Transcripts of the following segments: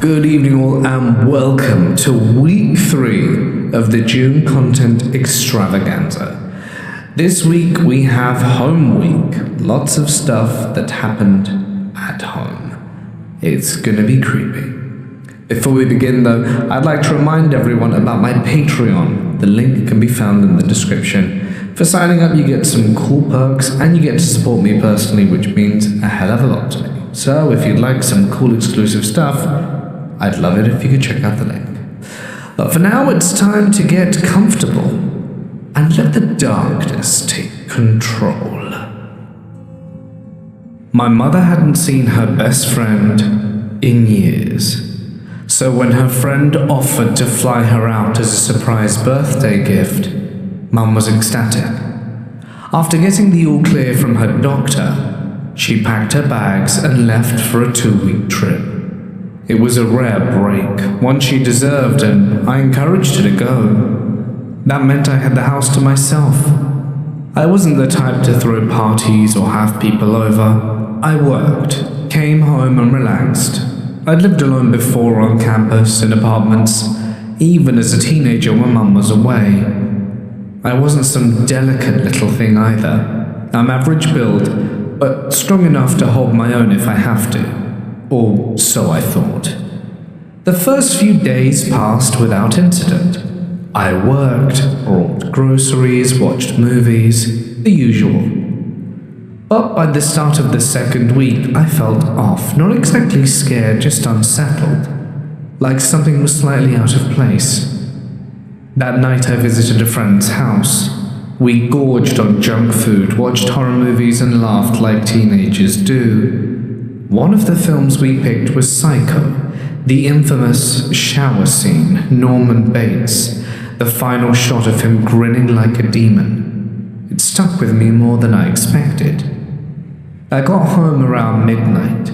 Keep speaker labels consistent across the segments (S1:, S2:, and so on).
S1: Good evening all and welcome to week 3 of the June content extravaganza. This week we have home week, lots of stuff that happened at home. It's gonna be creepy. Before we begin though, I'd like to remind everyone about my Patreon. The link can be found in the description. For signing up you get some cool perks and you get to support me personally, which means a hell of a lot to me. So if you'd like some cool exclusive stuff, I'd love it if you could check out the link. But for now, it's time to get comfortable and let the darkness take control. My mother hadn't seen her best friend in years, so when her friend offered to fly her out as a surprise birthday gift, Mum was ecstatic. After getting the all clear from her doctor, she packed her bags and left for a 2-week trip. It was a rare break, one she deserved, and I encouraged her to go. That meant I had the house to myself. I wasn't the type to throw parties or have people over. I worked, came home and relaxed. I'd lived alone before on campus, in apartments, even as a teenager when Mum was away. I wasn't some delicate little thing either. I'm average build, but strong enough to hold my own if I have to. Or so I thought. The first few days passed without incident. I worked, brought groceries, watched movies, the usual. But by the start of the second week, I felt off, not exactly scared, just unsettled, like something was slightly out of place. That night I visited a friend's house. We gorged on junk food, watched horror movies and laughed like teenagers do. One of the films we picked was Psycho, the infamous shower scene, Norman Bates, the final shot of him grinning like a demon. It stuck with me more than I expected. I got home around midnight.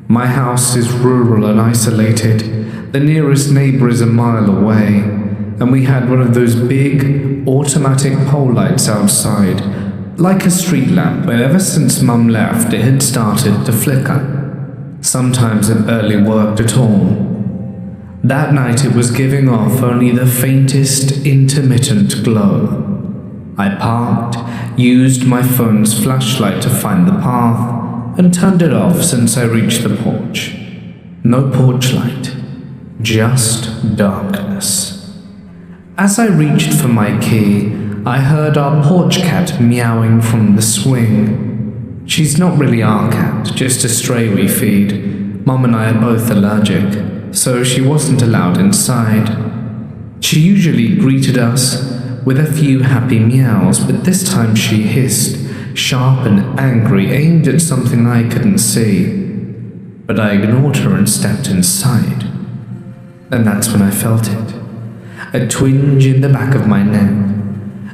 S1: My house is rural and isolated. The nearest neighbor is a mile away, and we had one of those big, automatic pole lights outside, like a street lamp, but ever since Mum left it had started to flicker. Sometimes it barely worked at all. That night it was giving off only the faintest intermittent glow. I parked, used my phone's flashlight to find the path, and turned it off since I reached the porch. No porch light, just darkness. As I reached for my key, I heard our porch cat meowing from the swing. She's not really our cat, just a stray we feed. Mum and I are both allergic, so she wasn't allowed inside. She usually greeted us with a few happy meows, but this time she hissed, sharp and angry, aimed at something I couldn't see. But I ignored her and stepped inside. And that's when I felt it. A twinge in the back of my neck.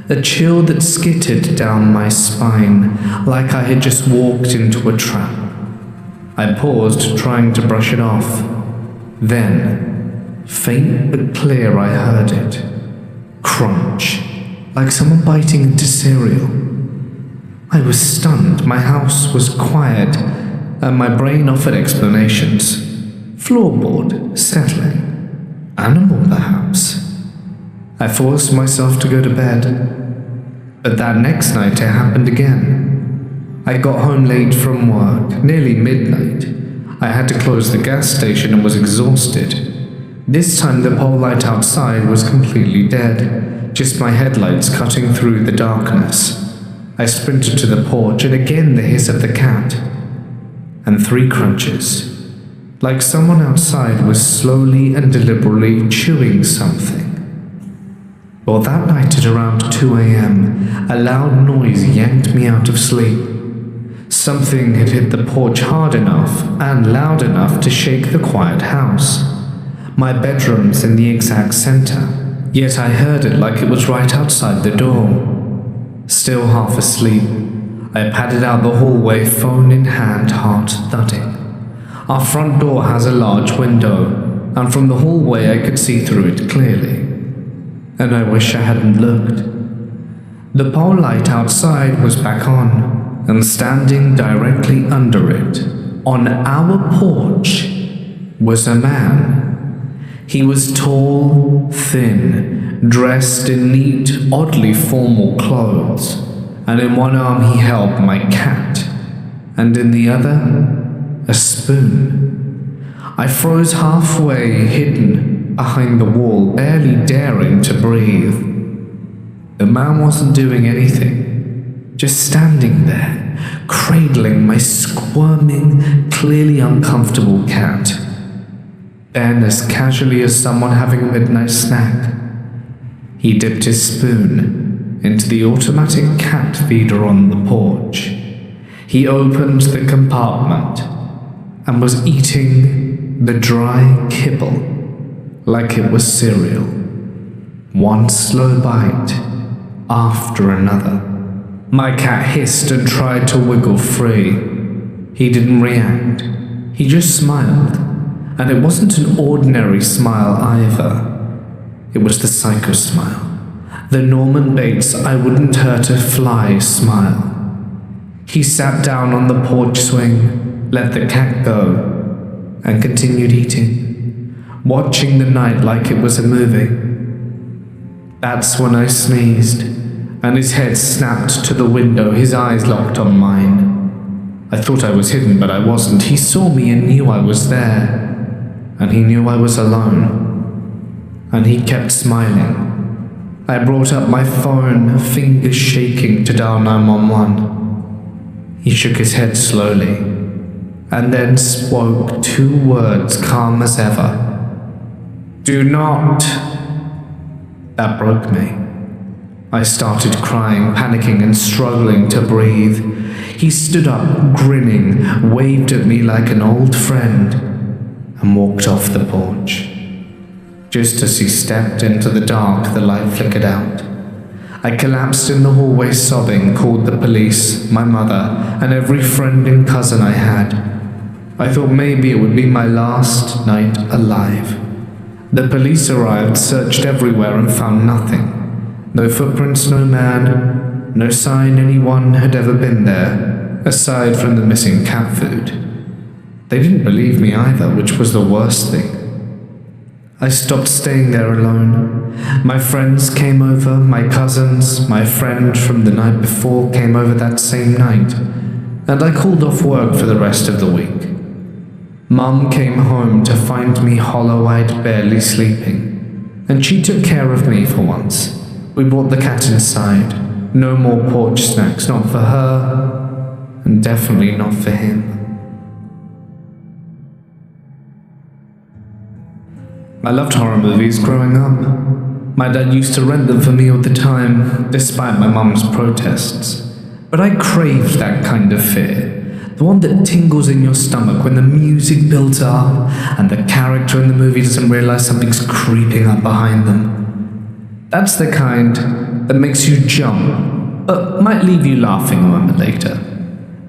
S1: A chill that skittered down my spine, like I had just walked into a trap. I paused, trying to brush it off. Then, faint but clear, I heard it. Crunch, like someone biting into cereal. I was stunned. My house was quiet, and my brain offered explanations. Floorboard, settling. Animal, perhaps. I forced myself to go to bed, but that next night it happened again. I got home late from work, nearly midnight. I had to close the gas station and was exhausted. This time the pole light outside was completely dead, just my headlights cutting through the darkness. I sprinted to the porch and again the hiss of the cat, and 3 crunches, like someone outside was slowly and deliberately chewing something. Well, that night at around 2 a.m., a loud noise yanked me out of sleep. Something had hit the porch hard enough and loud enough to shake the quiet house. My bedroom's in the exact center, yet I heard it like it was right outside the door. Still half asleep, I padded out the hallway, phone in hand, heart thudding. Our front door has a large window, and from the hallway I could see through it clearly. And I wish I hadn't looked. The pole light outside was back on, and standing directly under it, on our porch, was a man. He was tall, thin, dressed in neat, oddly formal clothes, and in one arm he held my cat, and in the other, a spoon. I froze halfway, hidden behind the wall, barely daring to breathe. The man wasn't doing anything, just standing there, cradling my squirming, clearly uncomfortable cat, then as casually as someone having a midnight snack, he dipped his spoon into the automatic cat feeder on the porch. He opened the compartment and was eating the dry kibble like it was cereal, one slow bite after another. My cat hissed and tried to wiggle free. He didn't react. He just smiled, and it wasn't an ordinary smile either. It was the psycho smile, the Norman Bates I wouldn't hurt a fly smile. He sat down on the porch swing, let the cat go, and continued eating, watching the night like it was a movie. That's when I sneezed, and his head snapped to the window, his eyes locked on mine. I thought I was hidden, but I wasn't. He saw me and knew I was there, and he knew I was alone, and he kept smiling. I brought up my phone, fingers shaking, to dial 911. He shook his head slowly, and then spoke 2 words calm as ever. "Do not." That broke me. I started crying, panicking and struggling to breathe. He stood up, grinning, waved at me like an old friend, and walked off the porch. Just as he stepped into the dark, the light flickered out. I collapsed in the hallway sobbing, called the police, my mother, and every friend and cousin I had. I thought maybe it would be my last night alive. The police arrived, searched everywhere, and found nothing. No footprints, no man, no sign anyone had ever been there, aside from the missing cat food. They didn't believe me either, which was the worst thing. I stopped staying there alone. My friends came over, my cousins, my friend from the night before came over that same night, and I called off work for the rest of the week. Mum came home to find me hollow-eyed, barely sleeping, and she took care of me for once. We brought the cat inside. No more porch snacks, not for her, and definitely not for him. I loved horror movies growing up. My dad used to rent them for me all the time, despite my mum's protests. But I craved that kind of fear, the one that tingles in your stomach when the music builds up and the character in the movie doesn't realize something's creeping up behind them. That's the kind that makes you jump, but might leave you laughing a moment later.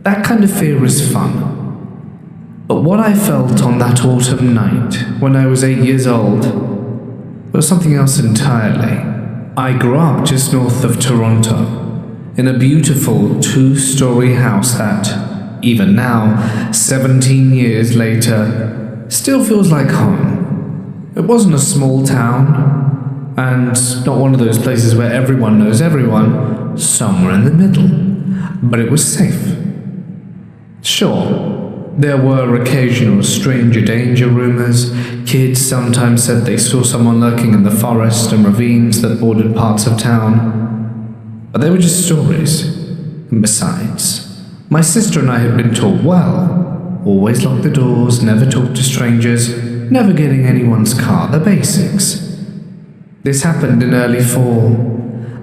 S1: That kind of fear is fun. But what I felt on that autumn night, when I was 8 years old, was something else entirely. I grew up just north of Toronto, in a beautiful 2-story house that, even now, 17 years later, still feels like home. It wasn't a small town, and not one of those places where everyone knows everyone, somewhere in the middle, but it was safe. Sure, there were occasional stranger danger rumors. Kids sometimes said they saw someone lurking in the forest and ravines that bordered parts of town. But they were just stories. And besides, my sister and I had been taught well. Always lock the doors, never talk to strangers, never get in anyone's car, the basics. This happened in early fall.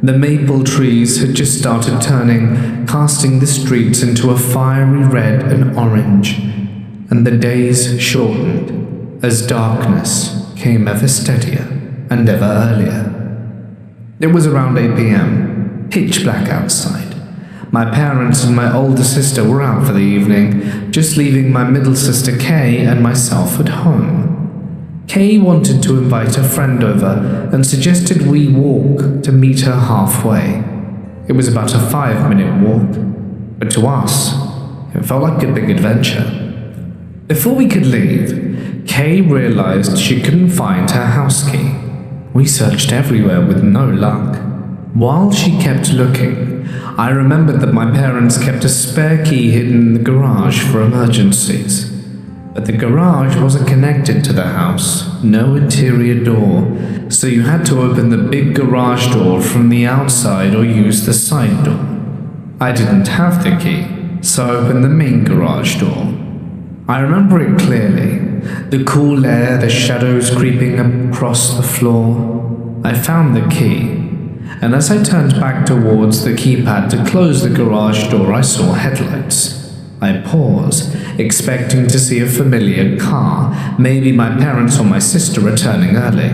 S1: The maple trees had just started turning, casting the streets into a fiery red and orange, and the days shortened as darkness came ever steadier and ever earlier. It was around 8 p.m., pitch black outside. My parents and my older sister were out for the evening, just leaving my middle sister Kay and myself at home. Kay wanted to invite a friend over and suggested we walk to meet her halfway. It was about a 5-minute walk, but to us, it felt like a big adventure. Before we could leave, Kay realized she couldn't find her house key. We searched everywhere with no luck. While she kept looking, I remembered that my parents kept a spare key hidden in the garage for emergencies. But the garage wasn't connected to the house, no interior door, so you had to open the big garage door from the outside or use the side door. I didn't have the key, so I opened the main garage door. I remember it clearly, the cool air, the shadows creeping across the floor. I found the key, and as I turned back towards the keypad to close the garage door, I saw headlights. I paused, expecting to see a familiar car, maybe my parents or my sister returning early.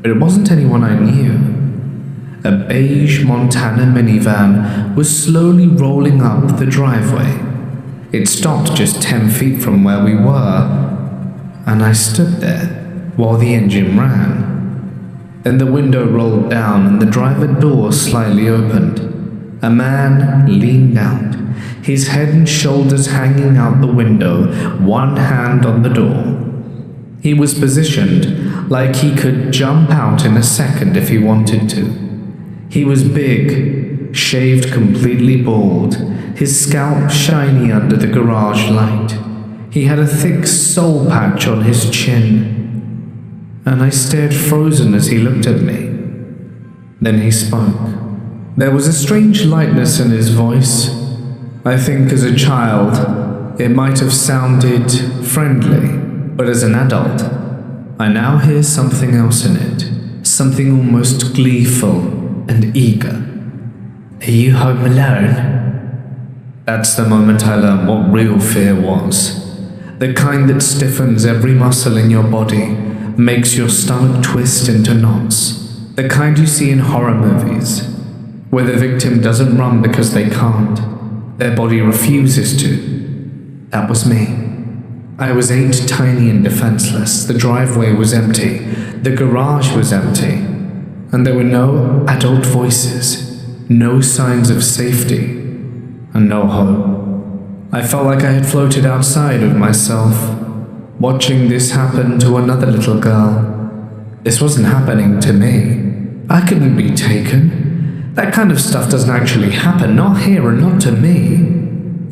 S1: But it wasn't anyone I knew. A beige Montana minivan was slowly rolling up the driveway. It stopped just 10 feet from where we were, and I stood there while the engine ran. Then the window rolled down and the driver door slightly opened. A man leaned out, his head and shoulders hanging out the window, one hand on the door. He was positioned like he could jump out in a second if he wanted to. He was big, shaved completely bald, his scalp shiny under the garage light. He had a thick soul patch on his chin, and I stared frozen as he looked at me. Then he spoke. There was a strange lightness in his voice. I think as a child, it might have sounded friendly, but as an adult, I now hear something else in it, something almost gleeful and eager. Are you home alone? That's the moment I learned what real fear was. The kind that stiffens every muscle in your body, makes your stomach twist into knots. The kind you see in horror movies, where the victim doesn't run because they can't. Their body refuses to. That was me. I was 8, tiny and defenseless. The driveway was empty. The garage was empty. And there were no adult voices, no signs of safety, and no hope. I felt like I had floated outside of myself, watching this happen to another little girl. This wasn't happening to me. I couldn't be taken. That kind of stuff doesn't actually happen, not here and not to me.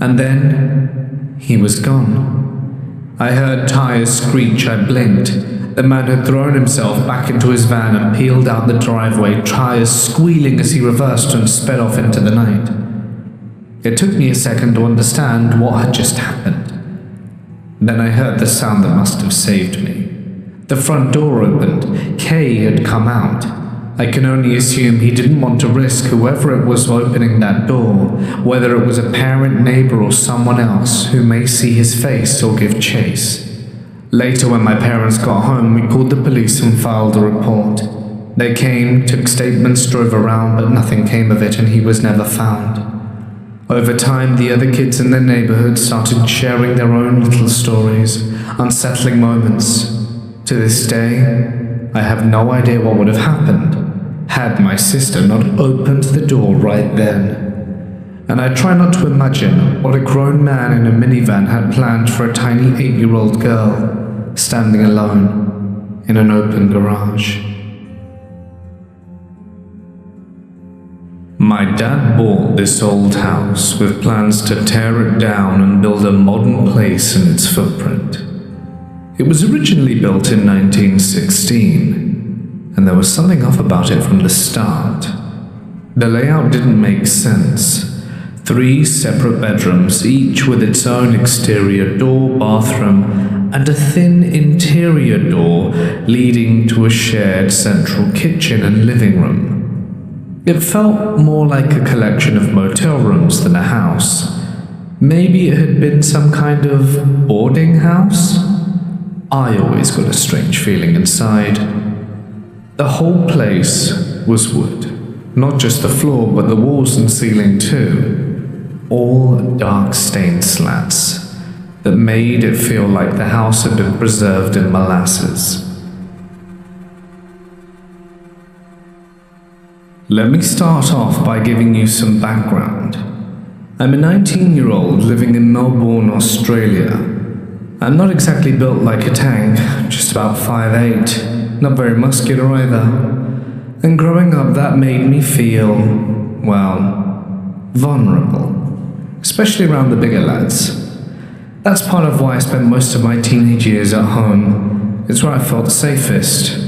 S1: And then, he was gone. I heard tires screech. I blinked. The man had thrown himself back into his van and peeled out the driveway, tires squealing as he reversed and sped off into the night. It took me a second to understand what had just happened. Then I heard the sound that must have saved me. The front door opened. Kay had come out. I can only assume he didn't want to risk whoever it was opening that door, whether it was a parent, neighbor, or someone else who may see his face or give chase. Later, when my parents got home, we called the police and filed a report. They came, took statements, drove around, but nothing came of it, and he was never found. Over time, the other kids in the neighborhood started sharing their own little stories, unsettling moments. To this day, I have no idea what would have happened had my sister not opened the door right then. And I try not to imagine what a grown man in a minivan had planned for a tiny 8-year-old girl standing alone in an open garage. My dad bought this old house with plans to tear it down and build a modern place in its footprint. It was originally built in 1916, and there was something off about it from the start. The layout didn't make sense. 3 separate bedrooms, each with its own exterior door, bathroom, and a thin interior door leading to a shared central kitchen and living room. It felt more like a collection of motel rooms than a house. Maybe it had been some kind of boarding house? I always got a strange feeling inside. The whole place was wood. Not just the floor, but the walls and ceiling too. All dark stained slats that made it feel like the house had been preserved in molasses. Let me start off by giving you some background. I'm a 19-year-old living in Melbourne, Australia. I'm not exactly built like a tank, just about 5'8", not very muscular either. And growing up, that made me feel, well, vulnerable, especially around the bigger lads. That's part of why I spent most of my teenage years at home. It's where I felt safest.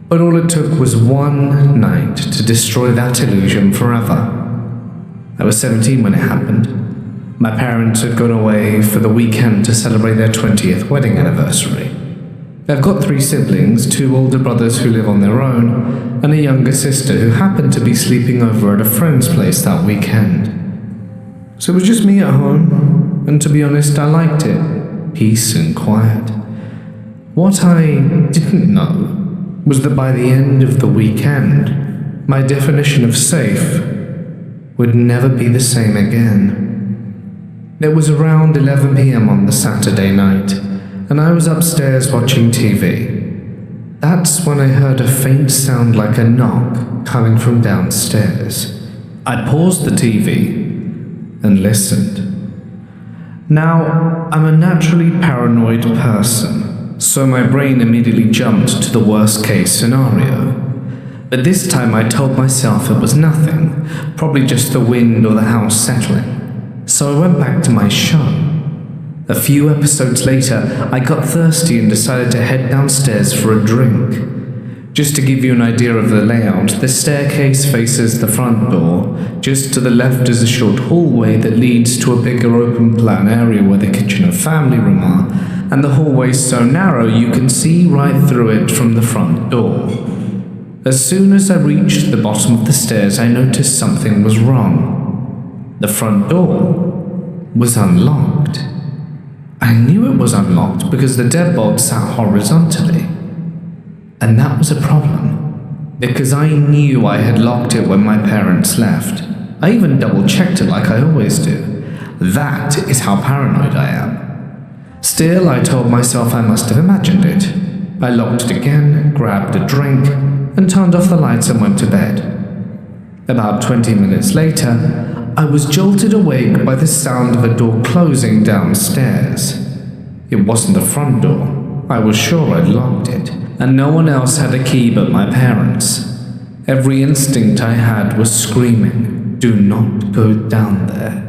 S1: But all it took was one night to destroy that illusion forever. I was 17 when it happened. My parents had gone away for the weekend to celebrate their 20th wedding anniversary. I've got 3 siblings, 2 older brothers who live on their own, and a younger sister who happened to be sleeping over at a friend's place that weekend. So it was just me at home, and to be honest, I liked it. Peace and quiet. What I didn't know was that by the end of the weekend, my definition of safe would never be the same again. It was around 11 p.m. on the Saturday night, and I was upstairs watching TV. That's when I heard a faint sound like a knock coming from downstairs. I paused the TV and listened. Now, I'm a naturally paranoid person, so my brain immediately jumped to the worst case scenario. But this time I told myself it was nothing, probably just the wind or the house settling. So I went back to my show. A few episodes later, I got thirsty and decided to head downstairs for a drink. Just to give you an idea of the layout, the staircase faces the front door. Just to the left is a short hallway that leads to a bigger open plan area where the kitchen and family room are, and the hallway's so narrow you can see right through it from the front door. As soon as I reached the bottom of the stairs, I noticed something was wrong. The front door was unlocked. I knew it was unlocked because the deadbolt sat horizontally. And that was a problem, because I knew I had locked it when my parents left. I even double-checked it like I always do. That is how paranoid I am. Still, I told myself I must have imagined it. I locked it again, grabbed a drink, and turned off the lights and went to bed. About 20 minutes later, I was jolted awake by the sound of a door closing downstairs. It wasn't the front door. I was sure I'd locked it, and no one else had a key but my parents. Every instinct I had was screaming, "Do not go down there."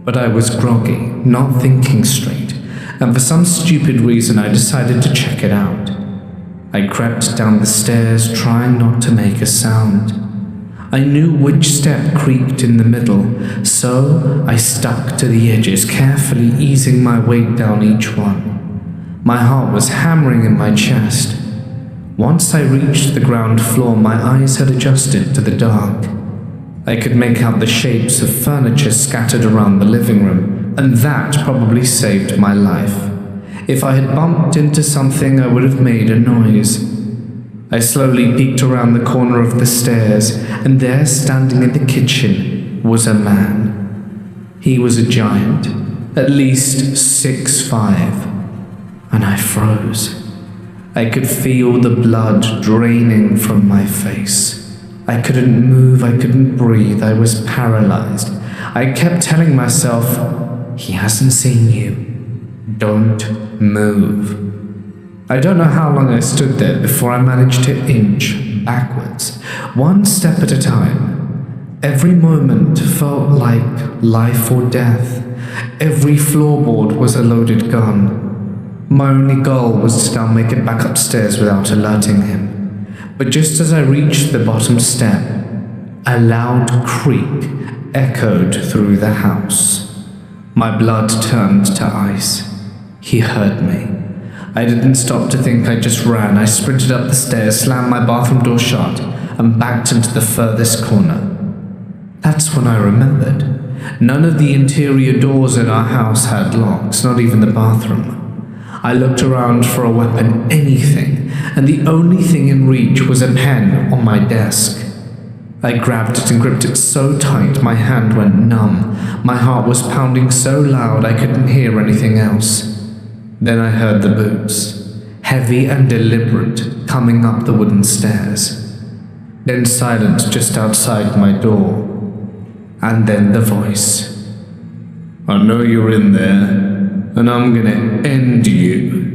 S1: But I was groggy, not thinking straight, and for some stupid reason I decided to check it out. I crept down the stairs, trying not to make a sound. I knew which step creaked in the middle, so I stuck to the edges, carefully easing my weight down each one. My heart was hammering in my chest. Once I reached the ground floor, my eyes had adjusted to the dark. I could make out the shapes of furniture scattered around the living room, and that probably saved my life. If I had bumped into something, I would have made a noise. I slowly peeked around the corner of the stairs, and there, standing in the kitchen, was a man. He was a giant, at least 6'5", and I froze. I could feel the blood draining from my face. I couldn't move, I couldn't breathe, I was paralyzed. I kept telling myself, "He hasn't seen you. Don't move." I don't know how long I stood there before I managed to inch backwards, one step at a time. Every moment felt like life or death. Every floorboard was a loaded gun. My only goal was to now make it back upstairs without alerting him. But just as I reached the bottom step, a loud creak echoed through the house. My blood turned to ice. He heard me. I didn't stop to think, I just ran. I sprinted up the stairs, slammed my bathroom door shut, and backed into the furthest corner. That's when I remembered. None of the interior doors in our house had locks, not even the bathroom. I looked around for a weapon, anything, and the only thing in reach was a pen on my desk. I grabbed it and gripped it so tight my hand went numb. My heart was pounding so loud I couldn't hear anything else. Then I heard the boots, heavy and deliberate, coming up the wooden stairs. Then silence just outside my door. And then the voice. "I know you're in there, and I'm gonna end you."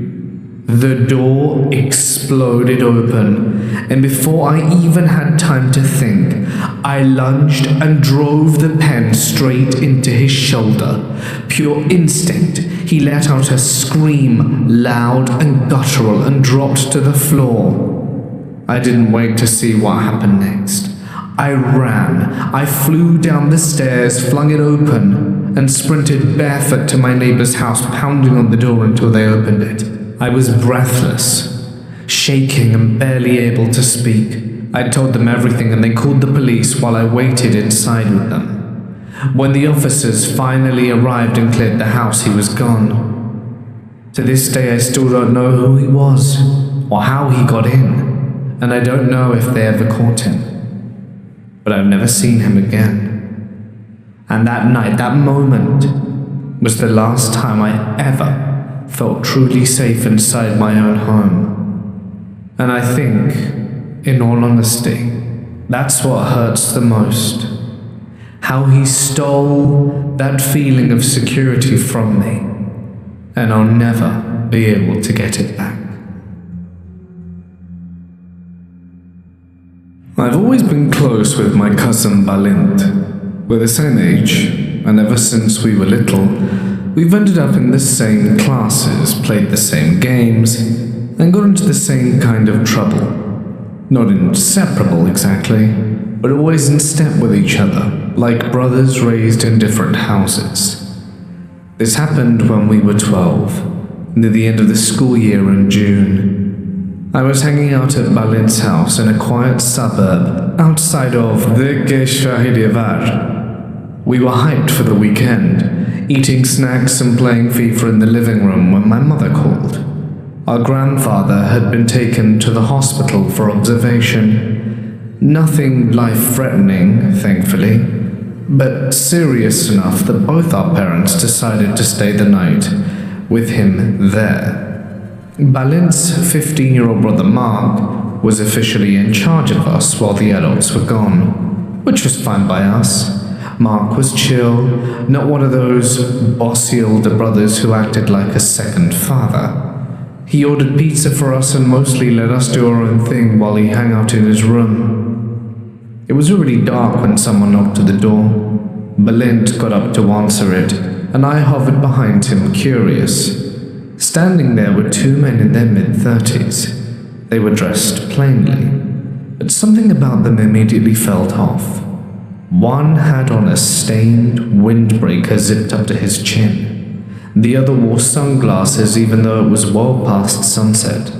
S1: The door exploded open, and before I even had time to think, I lunged and drove the pen straight into his shoulder. Pure instinct, he let out a scream, loud and guttural, and dropped to the floor. I didn't wait to see what happened next. I ran. I flew down the stairs, flung it open, and sprinted barefoot to my neighbor's house, pounding on the door until they opened it. I was breathless, shaking and barely able to speak. I told them everything and they called the police while I waited inside with them. When the officers finally arrived and cleared the house, he was gone. To this day, I still don't know who he was or how he got in, and I don't know if they ever caught him. But I've never seen him again. And that night, that moment, was the last time I ever felt truly safe inside my own home. And I think, in all honesty, that's what hurts the most. How he stole that feeling of security from me, and I'll never be able to get it back. I've always been close with my cousin Balint. We're the same age, and ever since we were little, we've ended up in the same classes, played the same games, and got into the same kind of trouble. Not inseparable exactly, but always in step with each other, like brothers raised in different houses. This happened when we were 12, near the end of the school year in June. I was hanging out at Balint's house in a quiet suburb outside of the Geshahidievar. We were hyped for the weekend, eating snacks and playing FIFA in the living room when my mother called. Our grandfather had been taken to the hospital for observation. Nothing life-threatening, thankfully, but serious enough that both our parents decided to stay the night with him there. Balint's 15-year-old brother Mark was officially in charge of us while the adults were gone, which was fine by us. Mark was chill, not one of those bossy older brothers who acted like a second father. He ordered pizza for us and mostly let us do our own thing while he hung out in his room. It was already dark when someone knocked at the door. Balint got up to answer it, and I hovered behind him, curious. Standing there were two men in their mid-30s. They were dressed plainly, but something about them immediately felt off. One had on a stained windbreaker zipped up to his chin. The other wore sunglasses even though it was well past sunset.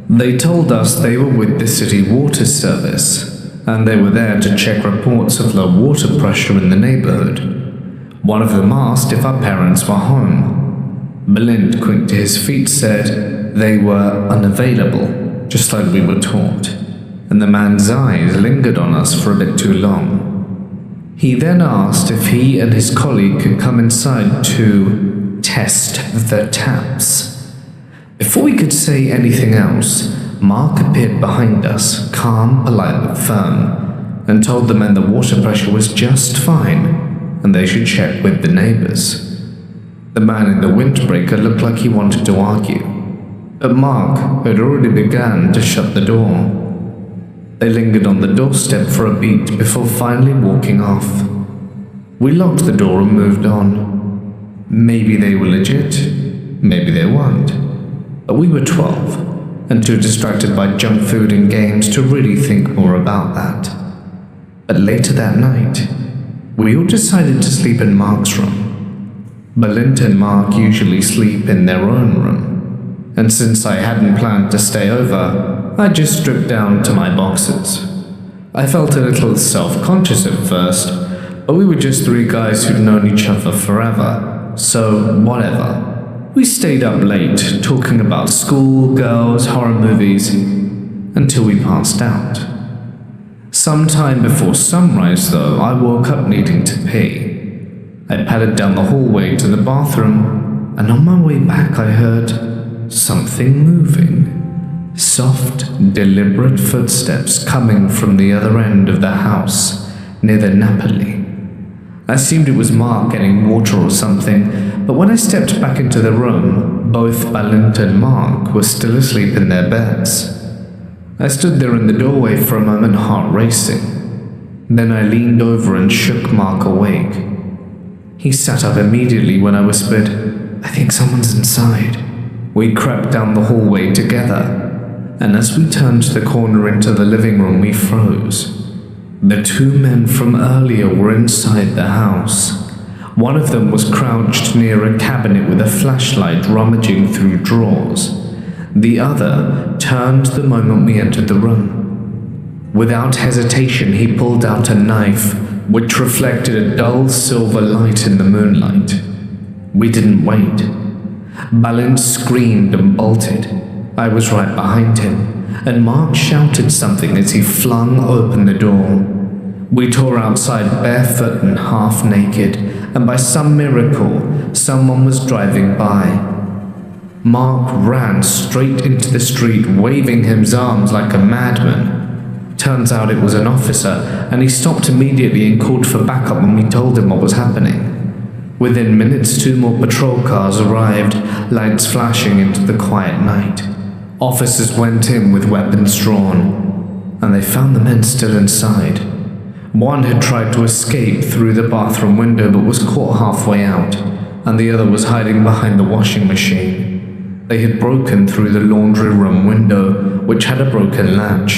S1: They told us they were with the city water service, and they were there to check reports of low water pressure in the neighborhood. One of them asked if our parents were home. Balint, quick to his feet, said they were unavailable, just like we were taught, and the man's eyes lingered on us for a bit too long. He then asked if he and his colleague could come inside to test the taps. Before we could say anything else, Mark appeared behind us, calm, polite but firm, and told the men the water pressure was just fine, and they should check with the neighbors. The man in the windbreaker looked like he wanted to argue, but Mark had already begun to shut the door. They lingered on the doorstep for a beat before finally walking off. We locked the door and moved on. Maybe they were legit, maybe they weren't. But we were 12, and too distracted by junk food and games to really think more about that. But later that night, we all decided to sleep in Mark's room. Balint and Mark usually sleep in their own room, and since I hadn't planned to stay over, I just stripped down to my boxers. I felt a little self-conscious at first, but we were just three guys who'd known each other forever, so whatever. We stayed up late, talking about school, girls, horror movies, until we passed out. Sometime before sunrise, though, I woke up needing to pee. I padded down the hallway to the bathroom, and on my way back I heard something moving. Soft, deliberate footsteps coming from the other end of the house, near the Napoli. I assumed it was Mark getting water or something, but when I stepped back into the room, both Balinta and Mark were still asleep in their beds. I stood there in the doorway for a moment, heart racing. Then I leaned over and shook Mark awake. He sat up immediately when I whispered, "I think someone's inside." We crept down the hallway together, and as we turned the corner into the living room, we froze. The two men from earlier were inside the house. One of them was crouched near a cabinet with a flashlight rummaging through drawers. The other turned the moment we entered the room. Without hesitation, he pulled out a knife, which reflected a dull silver light in the moonlight. We didn't wait. Balin screamed and bolted. I was right behind him, and Mark shouted something as he flung open the door. We tore outside barefoot and half naked, and by some miracle, someone was driving by. Mark ran straight into the street, waving his arms like a madman. Turns out it was an officer, and he stopped immediately and called for backup when we told him what was happening. Within minutes, 2 more patrol cars arrived, lights flashing into the quiet night. Officers went in with weapons drawn, and they found the men still inside. One had tried to escape through the bathroom window but was caught halfway out, and the other was hiding behind the washing machine. They had broken through the laundry room window, which had a broken latch.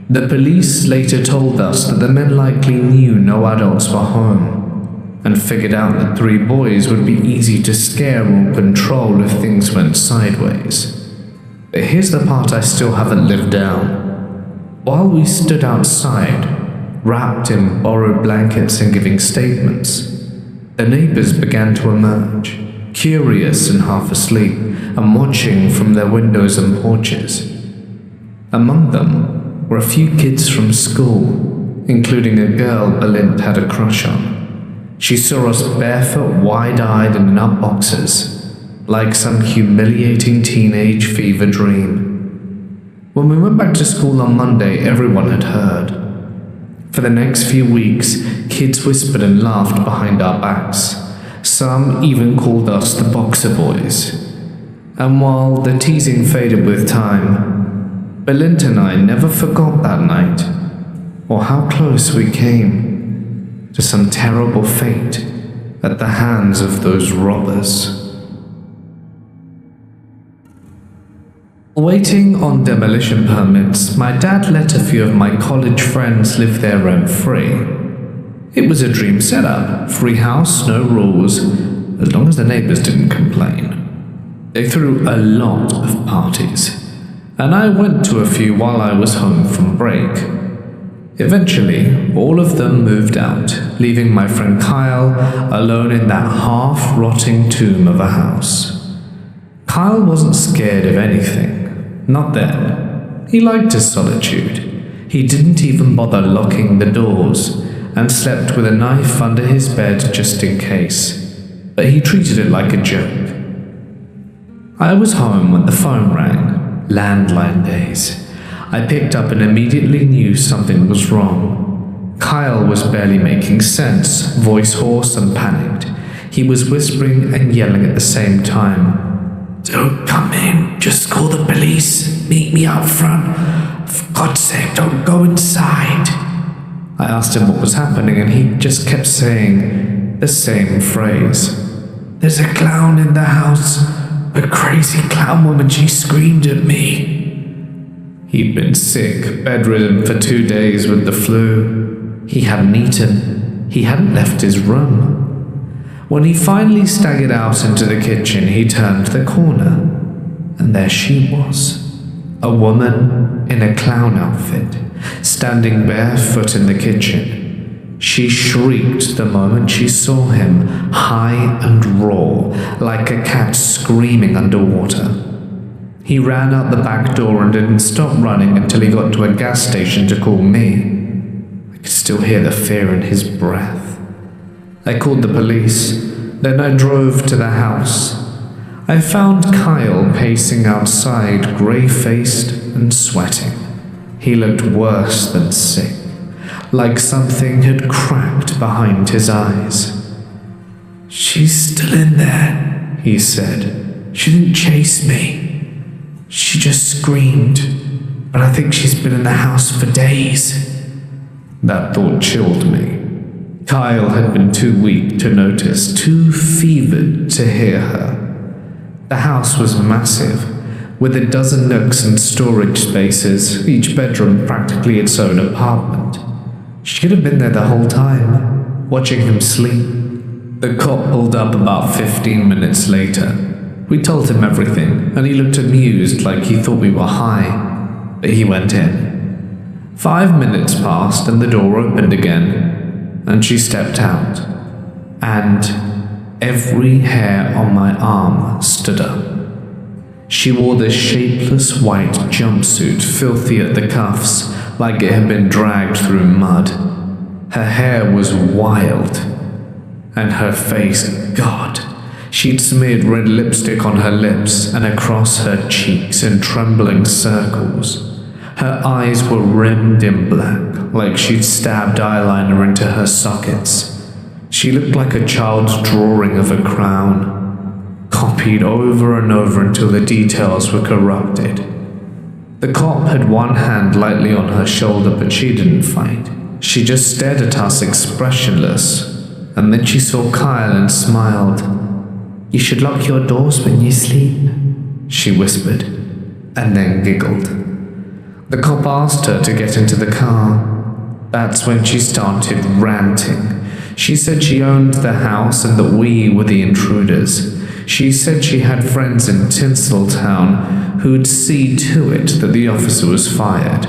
S1: The police later told us that the men likely knew no adults were home, and figured out that 3 boys would be easy to scare or control if things went sideways. But here's the part I still haven't lived down. While we stood outside, wrapped in borrowed blankets and giving statements, the neighbors began to emerge, curious and half asleep, and watching from their windows and porches. Among them were a few kids from school, including a girl Balint had a crush on. She saw us barefoot, wide-eyed, and in our boxers, like some humiliating teenage fever dream. When we went back to school on Monday, everyone had heard. For the next few weeks, kids whispered and laughed behind our backs. Some even called us the Boxer Boys. And while the teasing faded with time, Balint and I never forgot that night, or how close we came to some terrible fate at the hands of those robbers. Waiting on demolition permits, my dad let a few of my college friends live there rent-free. It was a dream setup, free house, no rules, as long as the neighbors didn't complain. They threw a lot of parties, and I went to a few while I was home from break. Eventually, all of them moved out, leaving my friend Kyle alone in that half-rotting tomb of a house. Kyle wasn't scared of anything. Not then. He liked his solitude. He didn't even bother locking the doors, and slept with a knife under his bed just in case. But he treated it like a joke. I was home when the phone rang. Landline days. I picked up and immediately knew something was wrong. Kyle was barely making sense, voice hoarse and panicked. He was whispering and yelling at the same time. "Don't come in, just call the police, meet me out front. For God's sake, don't go inside." I asked him what was happening, and he just kept saying the same phrase. "There's a clown in the house, a crazy clown woman, she screamed at me." He'd been sick, bedridden for 2 days with the flu. He hadn't eaten. He hadn't left his room. When he finally staggered out into the kitchen, he turned the corner, and there she was. A woman in a clown outfit, standing barefoot in the kitchen. She shrieked the moment she saw him, high and raw, like a cat screaming underwater. He ran out the back door and didn't stop running until he got to a gas station to call me. I could still hear the fear in his breath. I called the police, then I drove to the house. I found Kyle pacing outside, grey-faced and sweating. He looked worse than sick. like something had cracked behind his eyes. "She's still in there," he said. "She didn't chase me. She just screamed, but I think she's been in the house for days." That thought chilled me. Kyle had been too weak to notice, too fevered to hear her. The house was massive, with a dozen nooks and storage spaces, each bedroom practically its own apartment. She could have been there the whole time, watching him sleep. The cop pulled up about 15 minutes later. We told him everything, and he looked amused like he thought we were high, but he went in. 5 minutes passed and the door opened again, and she stepped out, and every hair on my arm stood up. She wore this shapeless white jumpsuit, filthy at the cuffs, like it had been dragged through mud. Her hair was wild, and her face, God, she'd smeared red lipstick on her lips and across her cheeks in trembling circles. Her eyes were rimmed in black, like she'd stabbed eyeliner into her sockets. She looked like a child's drawing of a crown, copied over and over until the details were corrupted. The cop had one hand lightly on her shoulder, but she didn't fight. She just stared at us expressionless, and then she saw Kyle and smiled. "You should lock your doors when you sleep," she whispered, and then giggled. The cop asked her to get into the car. That's when she started ranting. She said she owned the house and that we were the intruders. She said she had friends in Tinseltown who'd see to it that the officer was fired.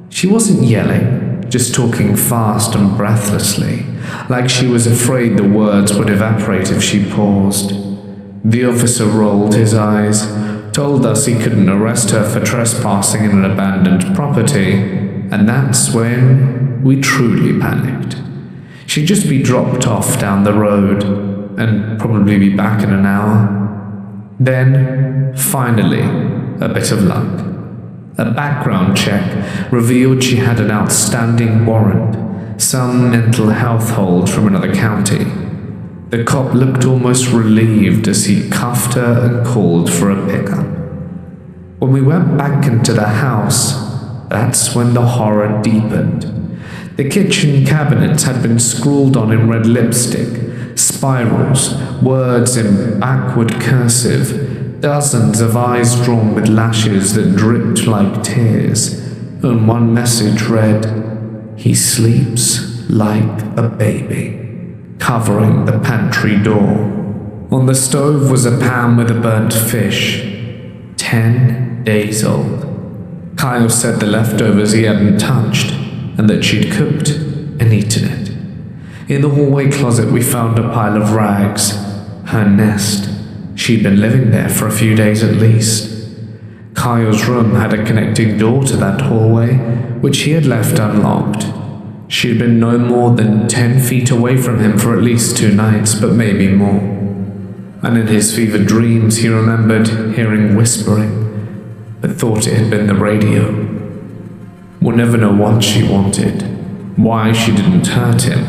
S1: She wasn't yelling, just talking fast and breathlessly, like she was afraid the words would evaporate if she paused. The officer rolled his eyes, told us he couldn't arrest her for trespassing in an abandoned property, and that's when we truly panicked. She'd just be dropped off down the road, and probably be back in an hour. Then, finally, a bit of luck. A background check revealed she had an outstanding warrant, some mental health hold from another county. The cop looked almost relieved as he cuffed her and called for a pickup. When we went back into the house, that's when the horror deepened. The kitchen cabinets had been scrawled on in red lipstick, spirals, words in backward cursive, dozens of eyes drawn with lashes that dripped like tears, and one message read, "He sleeps like a baby," covering the pantry door. On the stove was a pan with a burnt fish, 10 days old. Kyle said the leftovers he hadn't touched, and that she'd cooked and eaten it. In the hallway closet we found a pile of rags, her nest. She'd been living there for a few days at least. Kyle's room had a connecting door to that hallway, which he had left unlocked. She'd been no more than 10 feet away from him for at least 2 nights, but maybe more. And in his fevered dreams he remembered hearing whispering, but thought it had been the radio. We'll never know what she wanted, why she didn't hurt him,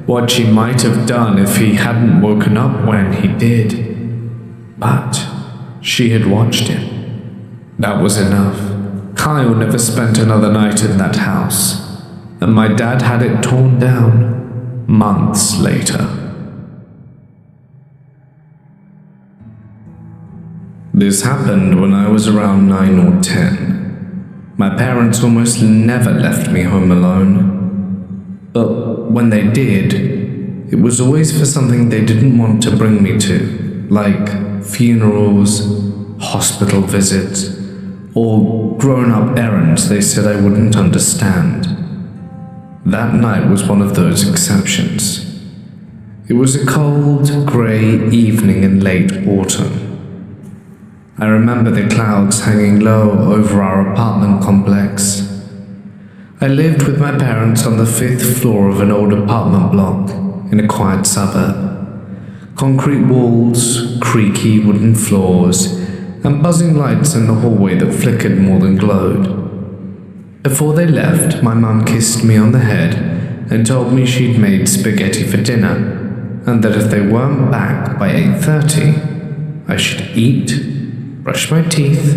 S1: what she might have done if he hadn't woken up when he did. But she had watched him. That was enough. Kyle never spent another night in that house, and my dad had it torn down months later. This happened when I was around 9 or 10. My parents almost never left me home alone. But when they did, it was always for something they didn't want to bring me to, like funerals, hospital visits, or grown-up errands they said I wouldn't understand. That night was one of those exceptions. It was a cold, grey evening in late autumn. I remember the clouds hanging low over our apartment complex. I lived with my parents on the 5th floor of an old apartment block in a quiet suburb. Concrete walls, creaky wooden floors, and buzzing lights in the hallway that flickered more than glowed. Before they left, my mum kissed me on the head and told me she'd made spaghetti for dinner, and that if they weren't back by 8:30, I should eat, brush my teeth,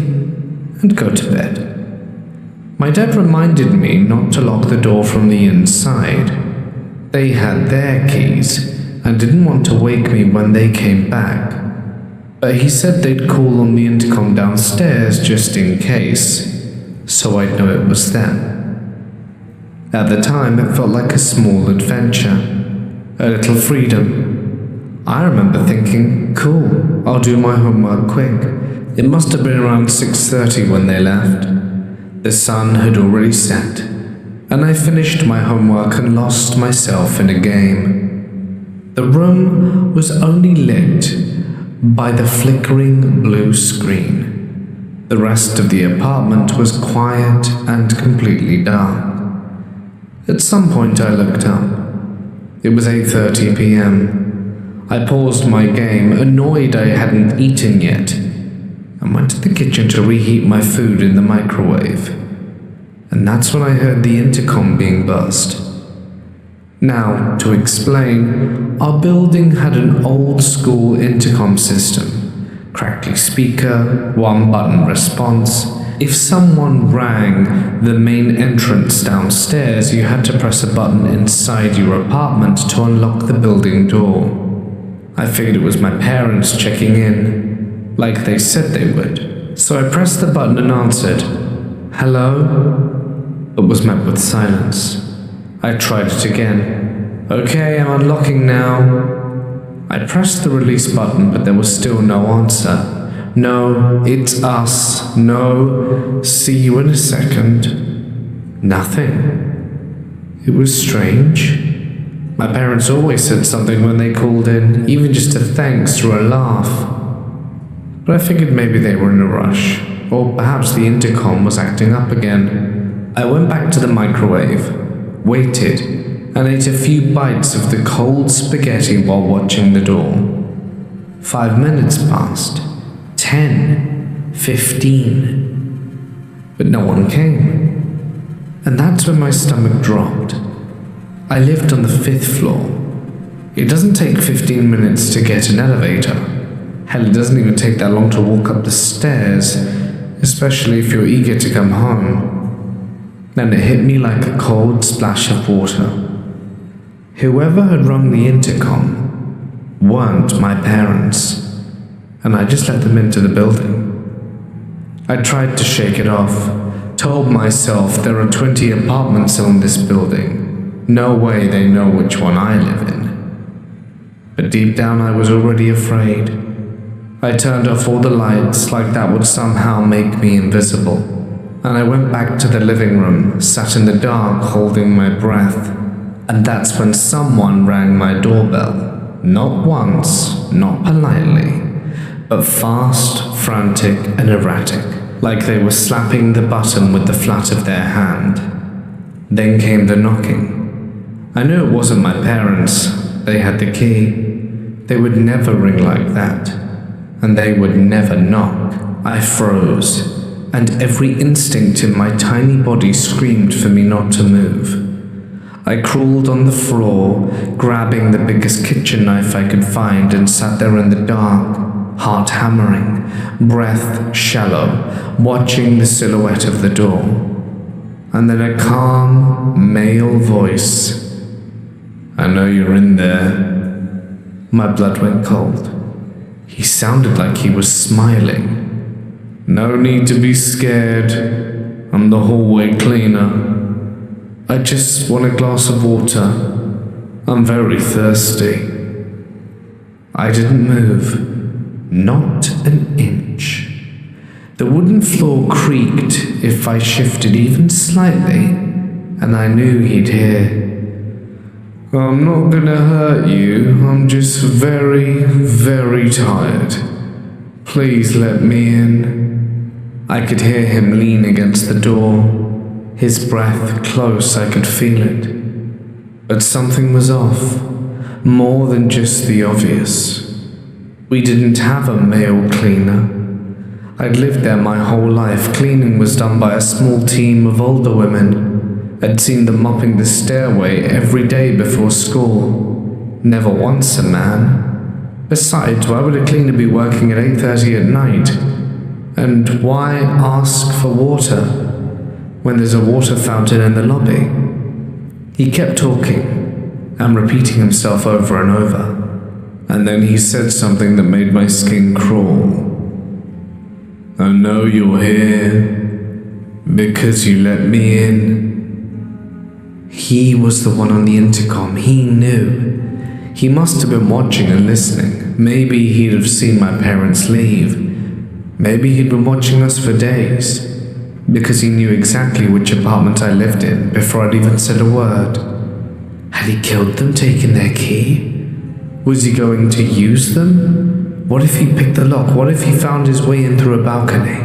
S1: and go to bed. My dad reminded me not to lock the door from the inside. They had their keys and didn't want to wake me when they came back, but he said they'd call on the intercom downstairs just in case, so I'd know it was them. At the time, it felt like a small adventure, a little freedom. I remember thinking, cool, I'll do my homework quick. It must have been around 6:30 when they left. The sun had already set, and I finished my homework and lost myself in a game. The room was only lit by the flickering blue screen. The rest of the apartment was quiet and completely dark. At some point I looked up. It was 8:30 p.m. I paused my game, annoyed I hadn't eaten yet, and went to the kitchen to reheat my food in the microwave. And that's when I heard the intercom being buzzed. Now, to explain, our building had an old-school intercom system. Crackly speaker, one-button response. If someone rang the main entrance downstairs, you had to press a button inside your apartment to unlock the building door. I figured it was my parents checking in, like they said they would. So I pressed the button and answered, "Hello?" but was met with silence. I tried it again. "Okay, I'm unlocking now." I pressed the release button, but there was still no answer. "No, it's us. No, see you in a second." Nothing. It was strange. My parents always said something when they called in, even just a thanks or a laugh. But I figured maybe they were in a rush, or perhaps the intercom was acting up again. I went back to the microwave, waited, and ate a few bites of the cold spaghetti while watching the door. 5 minutes passed. 10, 15, but no one came. And that's when my stomach dropped. I lived on the 5th floor. It doesn't take 15 minutes to get an elevator. Hell, it doesn't even take that long to walk up the stairs, especially if you're eager to come home. Then it hit me like a cold splash of water. Whoever had rung the intercom weren't my parents, and I just let them into the building. I tried to shake it off, told myself there are 20 apartments in this building. No way they know which one I live in. But deep down I was already afraid. I turned off all the lights like that would somehow make me invisible, and I went back to the living room, sat in the dark holding my breath. And that's when someone rang my doorbell. Not once, not politely, but fast, frantic, and erratic, like they were slapping the button with the flat of their hand. Then came the knocking. I knew it wasn't my parents. They had the key. They would never ring like that, and they would never knock. I froze, and every instinct in my tiny body screamed for me not to move. I crawled on the floor, grabbing the biggest kitchen knife I could find, and sat there in the dark, heart hammering, breath shallow, watching the silhouette of the door. And then a calm, male voice. "I know you're in there." My blood went cold. He sounded like he was smiling. "No need to be scared. I'm the hallway cleaner. I just want a glass of water. I'm very thirsty." I didn't move. Not an inch. The wooden floor creaked if I shifted even slightly, and I knew he'd hear. "I'm not gonna hurt you. I'm just very, very tired. Please let me in." I could hear him lean against the door. His breath close, I could feel it. But something was off, more than just the obvious. We didn't have a male cleaner. I'd lived there my whole life. Cleaning was done by a small team of older women. I'd seen them mopping the stairway every day before school. Never once a man. Besides, why would a cleaner be working at 8:30 at night? And why ask for water when there's a water fountain in the lobby? He kept talking and repeating himself over and over, and then he said something that made my skin crawl. I know you're here because you let me in. He was the one on the intercom. He knew. He must have been watching and listening. Maybe he'd have seen my parents leave. Maybe he'd been watching us for days, because he knew exactly which apartment I lived in before I'd even said a word. Had he killed them, taken their key? Was he going to use them? What if he picked the lock? What if he found his way in through a balcony?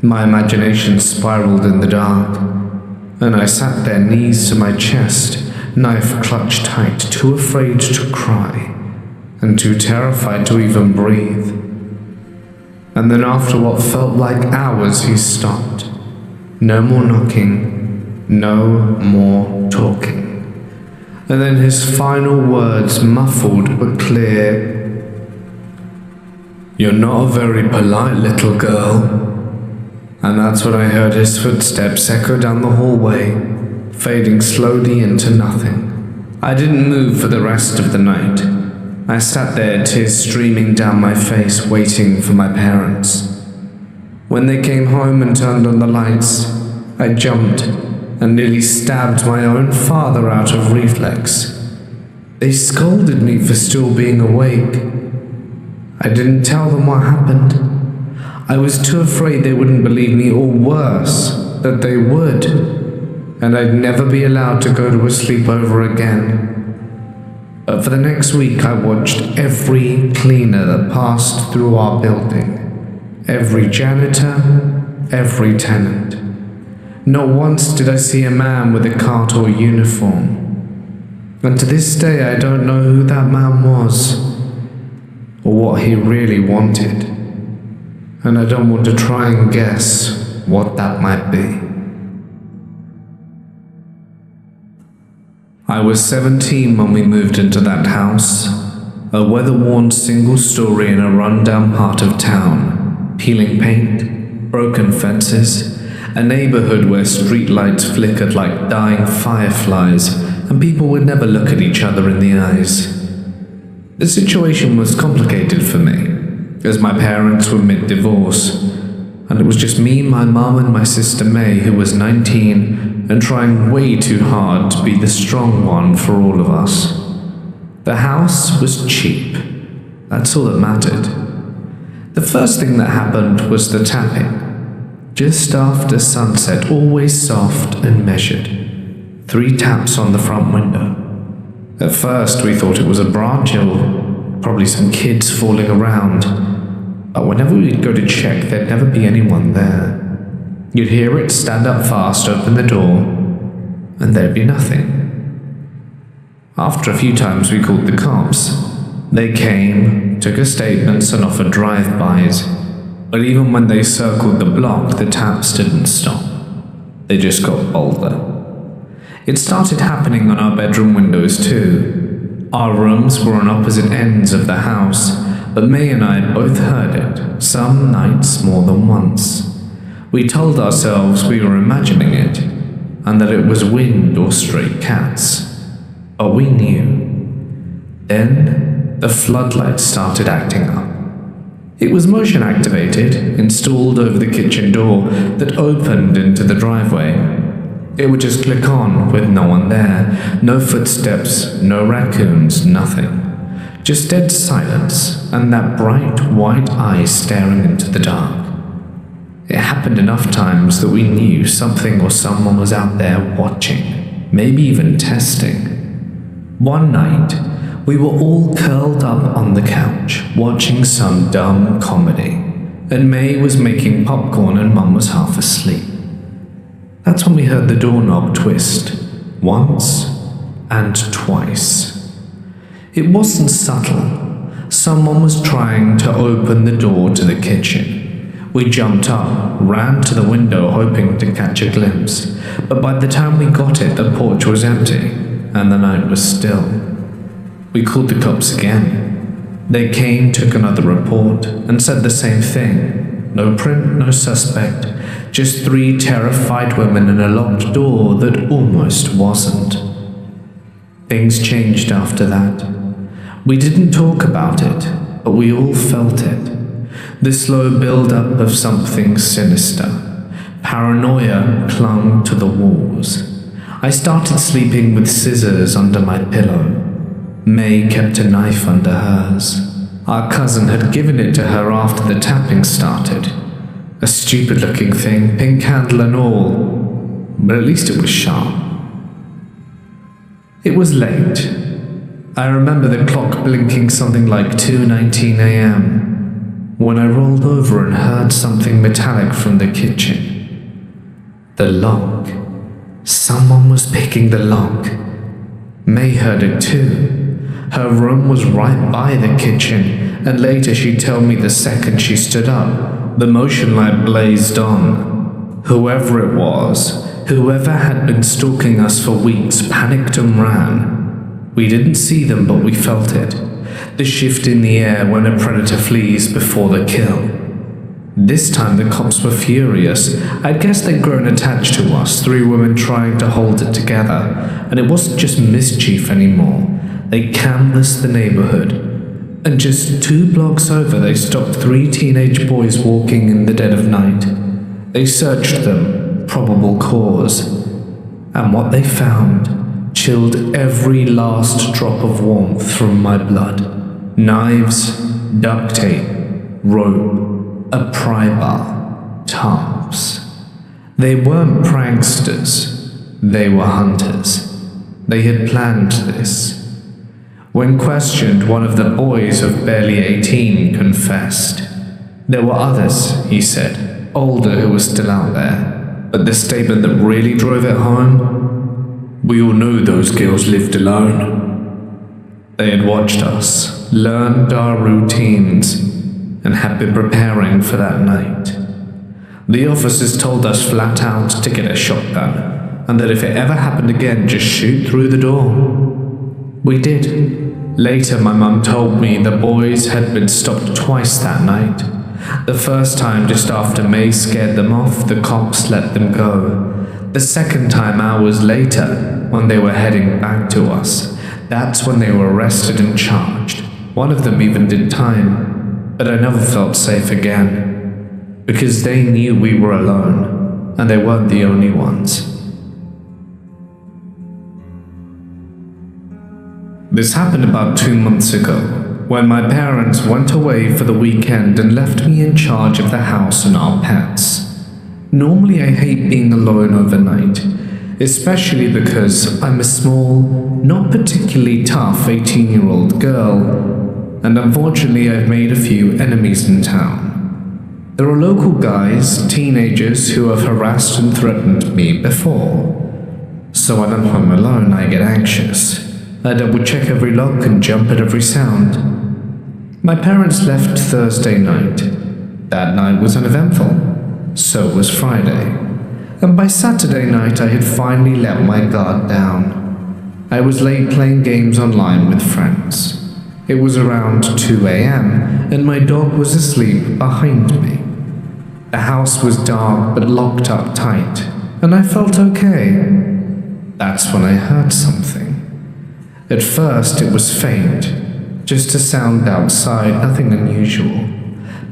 S1: My imagination spiraled in the dark, and I sat there, knees to my chest, knife clutched tight, too afraid to cry, and too terrified to even breathe. And then after what felt like hours, he stopped. No more knocking, no more talking. And then his final words, muffled but clear. You're not a very polite little girl. And that's when I heard his footsteps echo down the hallway, fading slowly into nothing. I didn't move for the rest of the night. I sat there, tears streaming down my face, waiting for my parents. When they came home and turned on the lights, I jumped and nearly stabbed my own father out of reflex. They scolded me for still being awake. I didn't tell them what happened. I was too afraid they wouldn't believe me, or worse, that they would, and I'd never be allowed to go to a sleepover again. But for the next week, I watched every cleaner that passed through our building, every janitor, every tenant. Not once did I see a man with a cart or uniform. And to this day, I don't know who that man was, or what he really wanted. And I don't want to try and guess what that might be. I was 17 when we moved into that house, a weather-worn single story in a run-down part of town, peeling paint, broken fences, a neighborhood where streetlights flickered like dying fireflies, and people would never look at each other in the eyes. The situation was complicated for me, as my parents were mid-divorce, and it was just me, my mum, and my sister May, who was 19 and trying way too hard to be the strong one for all of us. The house was cheap. That's all that mattered. The first thing that happened was the tapping. Just after sunset, always soft and measured. 3 taps on the front window. At first, we thought it was a branch or probably some kids falling around. But whenever we'd go to check, there'd never be anyone there. You'd hear it stand up fast, open the door, and there'd be nothing. After a few times, we called the cops. They came, took a statements, and offered drive-bys. But even when they circled the block, the taps didn't stop. They just got bolder. It started happening on our bedroom windows too. Our rooms were on opposite ends of the house, but May and I both heard it, some nights more than once. We told ourselves we were imagining it, and that it was wind or stray cats. But we knew. Then, the floodlights started acting up. It was motion activated, installed over the kitchen door that opened into the driveway. It would just click on with no one there, no footsteps, no raccoons, nothing. Just dead silence and that bright white eye staring into the dark. It happened enough times that we knew something or someone was out there watching, maybe even testing. One night, we were all curled up on the couch, watching some dumb comedy, and May was making popcorn and Mum was half asleep. That's when we heard the doorknob twist, once and twice. It wasn't subtle. Someone was trying to open the door to the kitchen. We jumped up, ran to the window hoping to catch a glimpse, but by the time we got it, the porch was empty, and the night was still. We called the cops again. They came, took another report, and said the same thing. No print, no suspect, just 3 terrified women in a locked door that almost wasn't. Things changed after that. We didn't talk about it, but we all felt it. The slow build-up of something sinister. Paranoia clung to the walls. I started sleeping with scissors under my pillow. May kept a knife under hers. Our cousin had given it to her after the tapping started. A stupid-looking thing, pink handle and all, but at least it was sharp. It was late. I remember the clock blinking something like 2:19 a.m. when I rolled over and heard something metallic from the kitchen. The lock. Someone was picking the lock. May heard it too. Her room was right by the kitchen, and later she'd tell me the second she stood up, the motion light blazed on. Whoever it was, whoever had been stalking us for weeks, panicked and ran. We didn't see them, but we felt it. The shift in the air when a predator flees before the kill. This time the cops were furious. I guess they'd grown attached to us, 3 women trying to hold it together, and it wasn't just mischief anymore. They canvassed the neighborhood, and just 2 blocks over they stopped 3 teenage boys walking in the dead of night. They searched them, probable cause, and what they found chilled every last drop of warmth from my blood. Knives, duct tape, rope, a pry bar, tarps. They weren't pranksters, they were hunters. They had planned this. When questioned, one of the boys of barely 18 confessed. There were others, he said, older who were still out there, but the statement that really drove it home? We all knew those girls lived alone. They had watched us, learned our routines, and had been preparing for that night. The officers told us flat out to get a shotgun, and that if it ever happened again, just shoot through the door. We did. Later, my mum told me the boys had been stopped twice that night. The first time just after May scared them off, the cops let them go. The second time hours later, when they were heading back to us, that's when they were arrested and charged. One of them even did time, but I never felt safe again, because they knew we were alone, and they weren't the only ones. This happened about 2 months ago, when my parents went away for the weekend and left me in charge of the house and our pets. Normally I hate being alone overnight, especially because I'm a small, not particularly tough 18-year-old girl, and unfortunately I've made a few enemies in town. There are local guys, teenagers who have harassed and threatened me before. So when I'm home alone I get anxious. I double-check every lock and jump at every sound. My parents left Thursday night. That night was uneventful. So was Friday. And by Saturday night I had finally let my guard down. I was late playing games online with friends. It was around 2 a.m. and my dog was asleep behind me. The house was dark but locked up tight, and I felt okay. That's when I heard something. At first it was faint, just a sound outside, nothing unusual.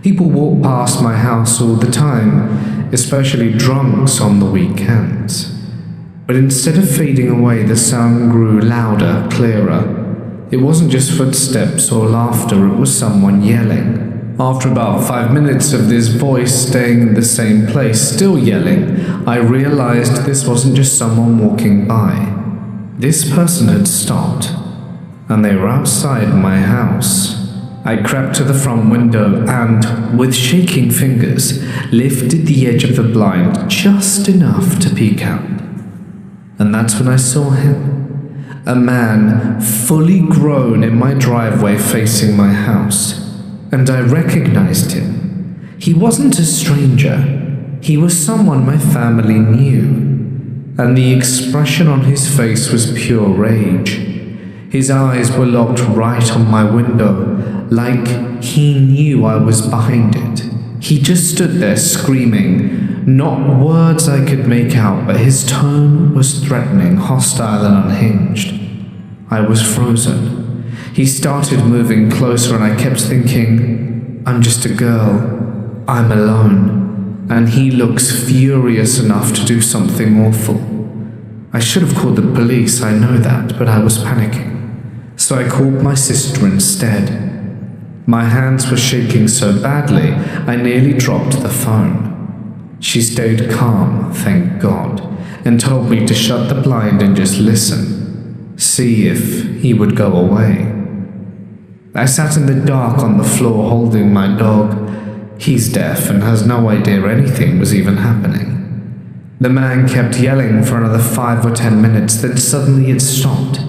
S1: People walk past my house all the time, especially drunks on the weekends. But instead of fading away, the sound grew louder, clearer. It wasn't just footsteps or laughter, it was someone yelling. After about 5 minutes of this voice staying in the same place, still yelling, I realized this wasn't just someone walking by. This person had stopped, and they were outside my house. I crept to the front window and, with shaking fingers, lifted the edge of the blind just enough to peek out. And that's when I saw him. A man, fully grown, in my driveway facing my house, and I recognized him. He wasn't a stranger. He was someone my family knew, and the expression on his face was pure rage. His eyes were locked right on my window, like he knew I was behind it. He just stood there screaming, not words I could make out, but his tone was threatening, hostile, and unhinged. I was frozen. He started moving closer, and I kept thinking, I'm just a girl. I'm alone. And he looks furious enough to do something awful. I should have called the police, I know that, but I was panicking. So I called my sister instead. My hands were shaking so badly, I nearly dropped the phone. She stayed calm, thank God, and told me to shut the blind and just listen, see if he would go away. I sat in the dark on the floor holding my dog. He's deaf and has no idea anything was even happening. The man kept yelling for another 5 or 10 minutes, then suddenly it stopped.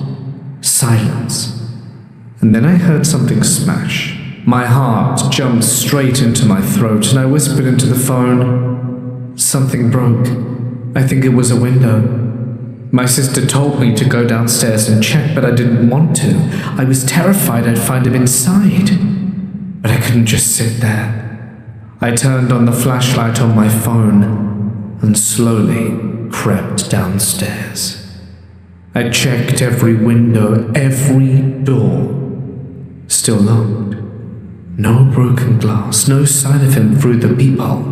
S1: Silence. And then I heard something smash. My heart jumped straight into my throat, and I whispered into the phone, something broke. I think it was a window. My sister told me to go downstairs and check, but I didn't want to. I was terrified I'd find him inside. But I couldn't just sit there. I turned on the flashlight on my phone and slowly crept downstairs. I checked every window, every door. Still locked. No broken glass, no sign of him through the peephole.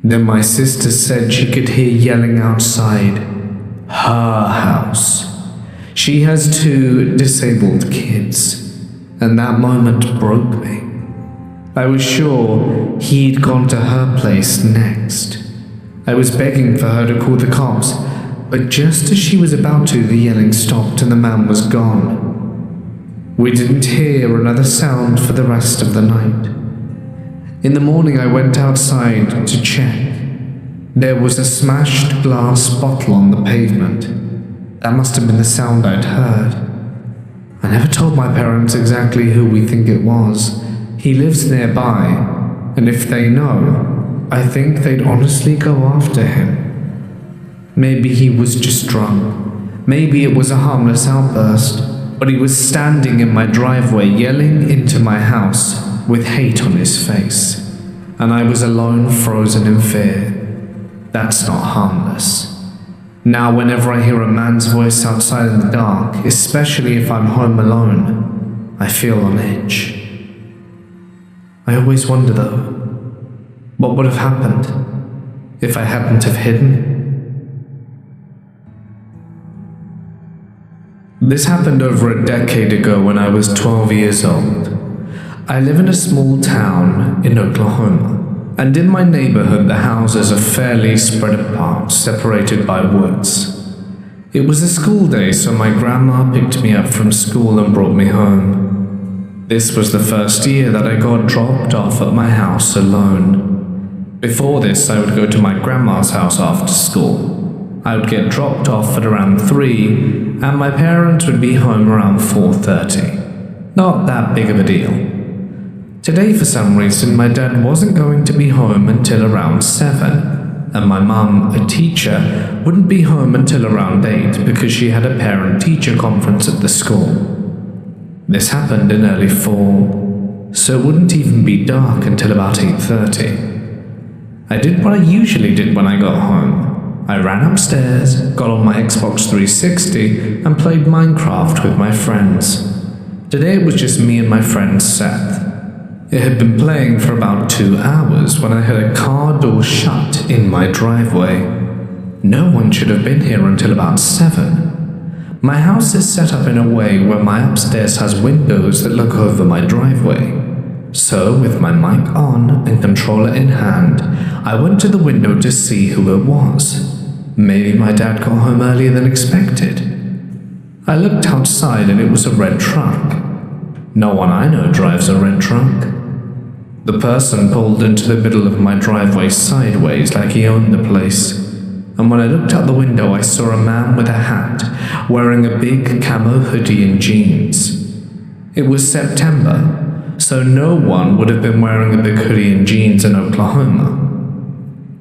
S1: Then my sister said she could hear yelling outside her house. She has 2 disabled kids, and that moment broke me. I was sure he'd gone to her place next. I was begging for her to call the cops, but just as she was about to, the yelling stopped and the man was gone. We didn't hear another sound for the rest of the night. In the morning, I went outside to check. There was a smashed glass bottle on the pavement. That must have been the sound I'd heard. I never told my parents exactly who we think it was. He lives nearby, and if they know, I think they'd honestly go after him. Maybe he was just drunk. Maybe it was a harmless outburst, but he was standing in my driveway yelling into my house with hate on his face, and I was alone, frozen in fear. That's not harmless. Now, whenever I hear a man's voice outside in the dark, especially if I'm home alone, I feel on edge. I always wonder, though, what would have happened if I hadn't have hidden? This happened over a decade ago when I was 12 years old. I live in a small town in Oklahoma, and in my neighborhood the houses are fairly spread apart, separated by woods. It was a school day, so my grandma picked me up from school and brought me home. This was the first year that I got dropped off at my house alone. Before this, I would go to my grandma's house after school. I would get dropped off at around 3, and my parents would be home around 4:30. Not that big of a deal. Today, for some reason, my dad wasn't going to be home until around 7, and my mum, a teacher, wouldn't be home until around 8 because she had a parent-teacher conference at the school. This happened in early fall, so it wouldn't even be dark until about 8:30. I did what I usually did when I got home. I ran upstairs, got on my Xbox 360, and played Minecraft with my friends. Today it was just me and my friend Seth. It had been playing for about 2 hours when I heard a car door shut in my driveway. No one should have been here until about 7. My house is set up in a way where my upstairs has windows that look over my driveway. So, with my mic on and controller in hand, I went to the window to see who it was. Maybe my dad got home earlier than expected. I looked outside and it was a red truck. No one I know drives a red truck. The person pulled into the middle of my driveway sideways like he owned the place. And when I looked out the window, I saw a man with a hat, wearing a big camo hoodie and jeans. It was September, so no one would have been wearing a big hoodie and jeans in Oklahoma.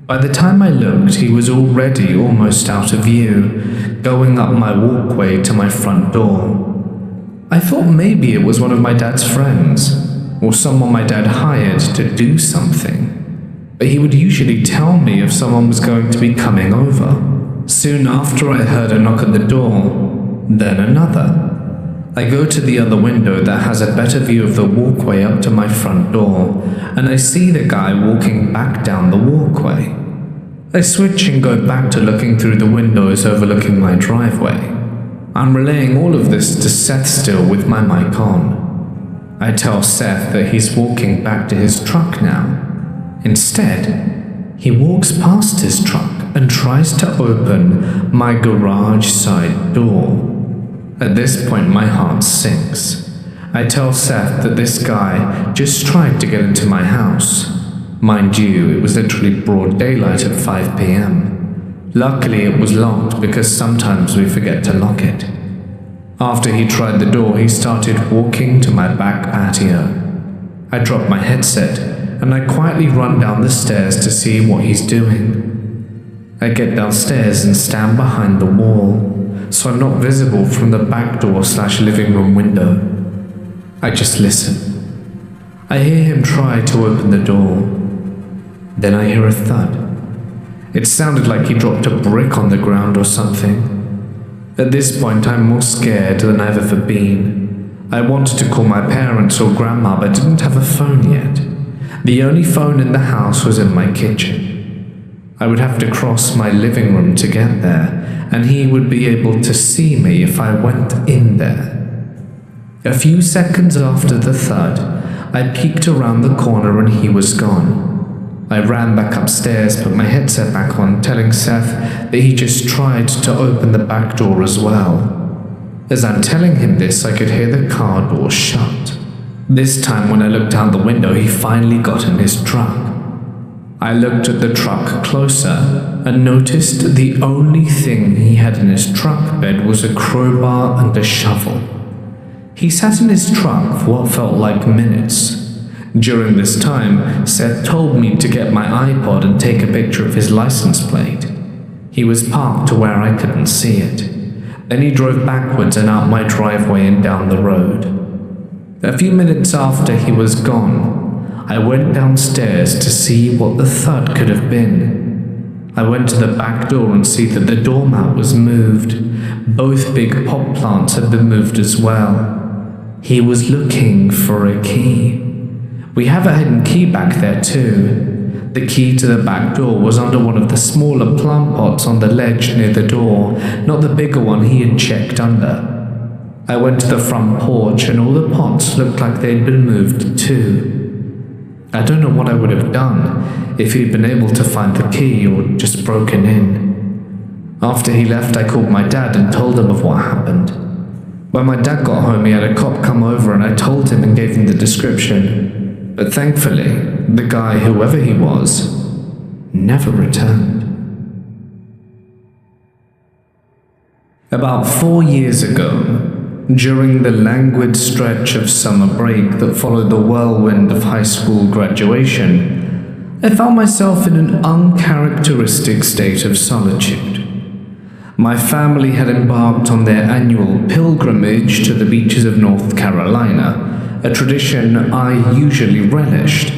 S1: By the time I looked, he was already almost out of view, going up my walkway to my front door. I thought maybe it was one of my dad's friends, or someone my dad hired to do something, but he would usually tell me if someone was going to be coming over. Soon after, I heard a knock at the door, then another. I go to the other window that has a better view of the walkway up to my front door, and I see the guy walking back down the walkway. I switch and go back to looking through the windows overlooking my driveway. I'm relaying all of this to Seth still with my mic on. I tell Seth that he's walking back to his truck now. Instead, he walks past his truck and tries to open my garage side door. At this point, my heart sinks. I tell Seth that this guy just tried to get into my house. Mind you, it was literally broad daylight at 5 p.m. Luckily, it was locked because sometimes we forget to lock it. After he tried the door, he started walking to my back patio. I drop my headset and I quietly run down the stairs to see what he's doing. I get downstairs and stand behind the wall, so I'm not visible from the back door/living room window. I just listen. I hear him try to open the door. Then I hear a thud. It sounded like he dropped a brick on the ground or something. At this point, I'm more scared than I've ever been. I wanted to call my parents or grandma, but didn't have a phone yet. The only phone in the house was in my kitchen. I would have to cross my living room to get there, and he would be able to see me if I went in there. A few seconds after the thud, I peeked around the corner and he was gone. I ran back upstairs, put my headset back on, telling Seth that he just tried to open the back door as well. As I'm telling him this, I could hear the car door shut. This time when I looked out the window, he finally got in his truck. I looked at the truck closer and noticed the only thing he had in his truck bed was a crowbar and a shovel. He sat in his truck for what felt like minutes. During this time, Seth told me to get my iPod and take a picture of his license plate. He was parked to where I couldn't see it. Then he drove backwards and out my driveway and down the road. A few minutes after he was gone, I went downstairs to see what the thud could have been. I went to the back door and see that the doormat was moved. Both big pot plants had been moved as well. He was looking for a key. We have a hidden key back there too. The key to the back door was under one of the smaller plant pots on the ledge near the door, not the bigger one he had checked under. I went to the front porch and all the pots looked like they'd been moved too. I don't know what I would have done if he'd been able to find the key or just broken in. After he left, I called my dad and told him of what happened. When my dad got home, he had a cop come over and I told him and gave him the description. But thankfully, the guy, whoever he was, never returned. About 4 years ago, during the languid stretch of summer break that followed the whirlwind of high school graduation, I found myself in an uncharacteristic state of solitude. My family had embarked on their annual pilgrimage to the beaches of North Carolina, a tradition I usually relished.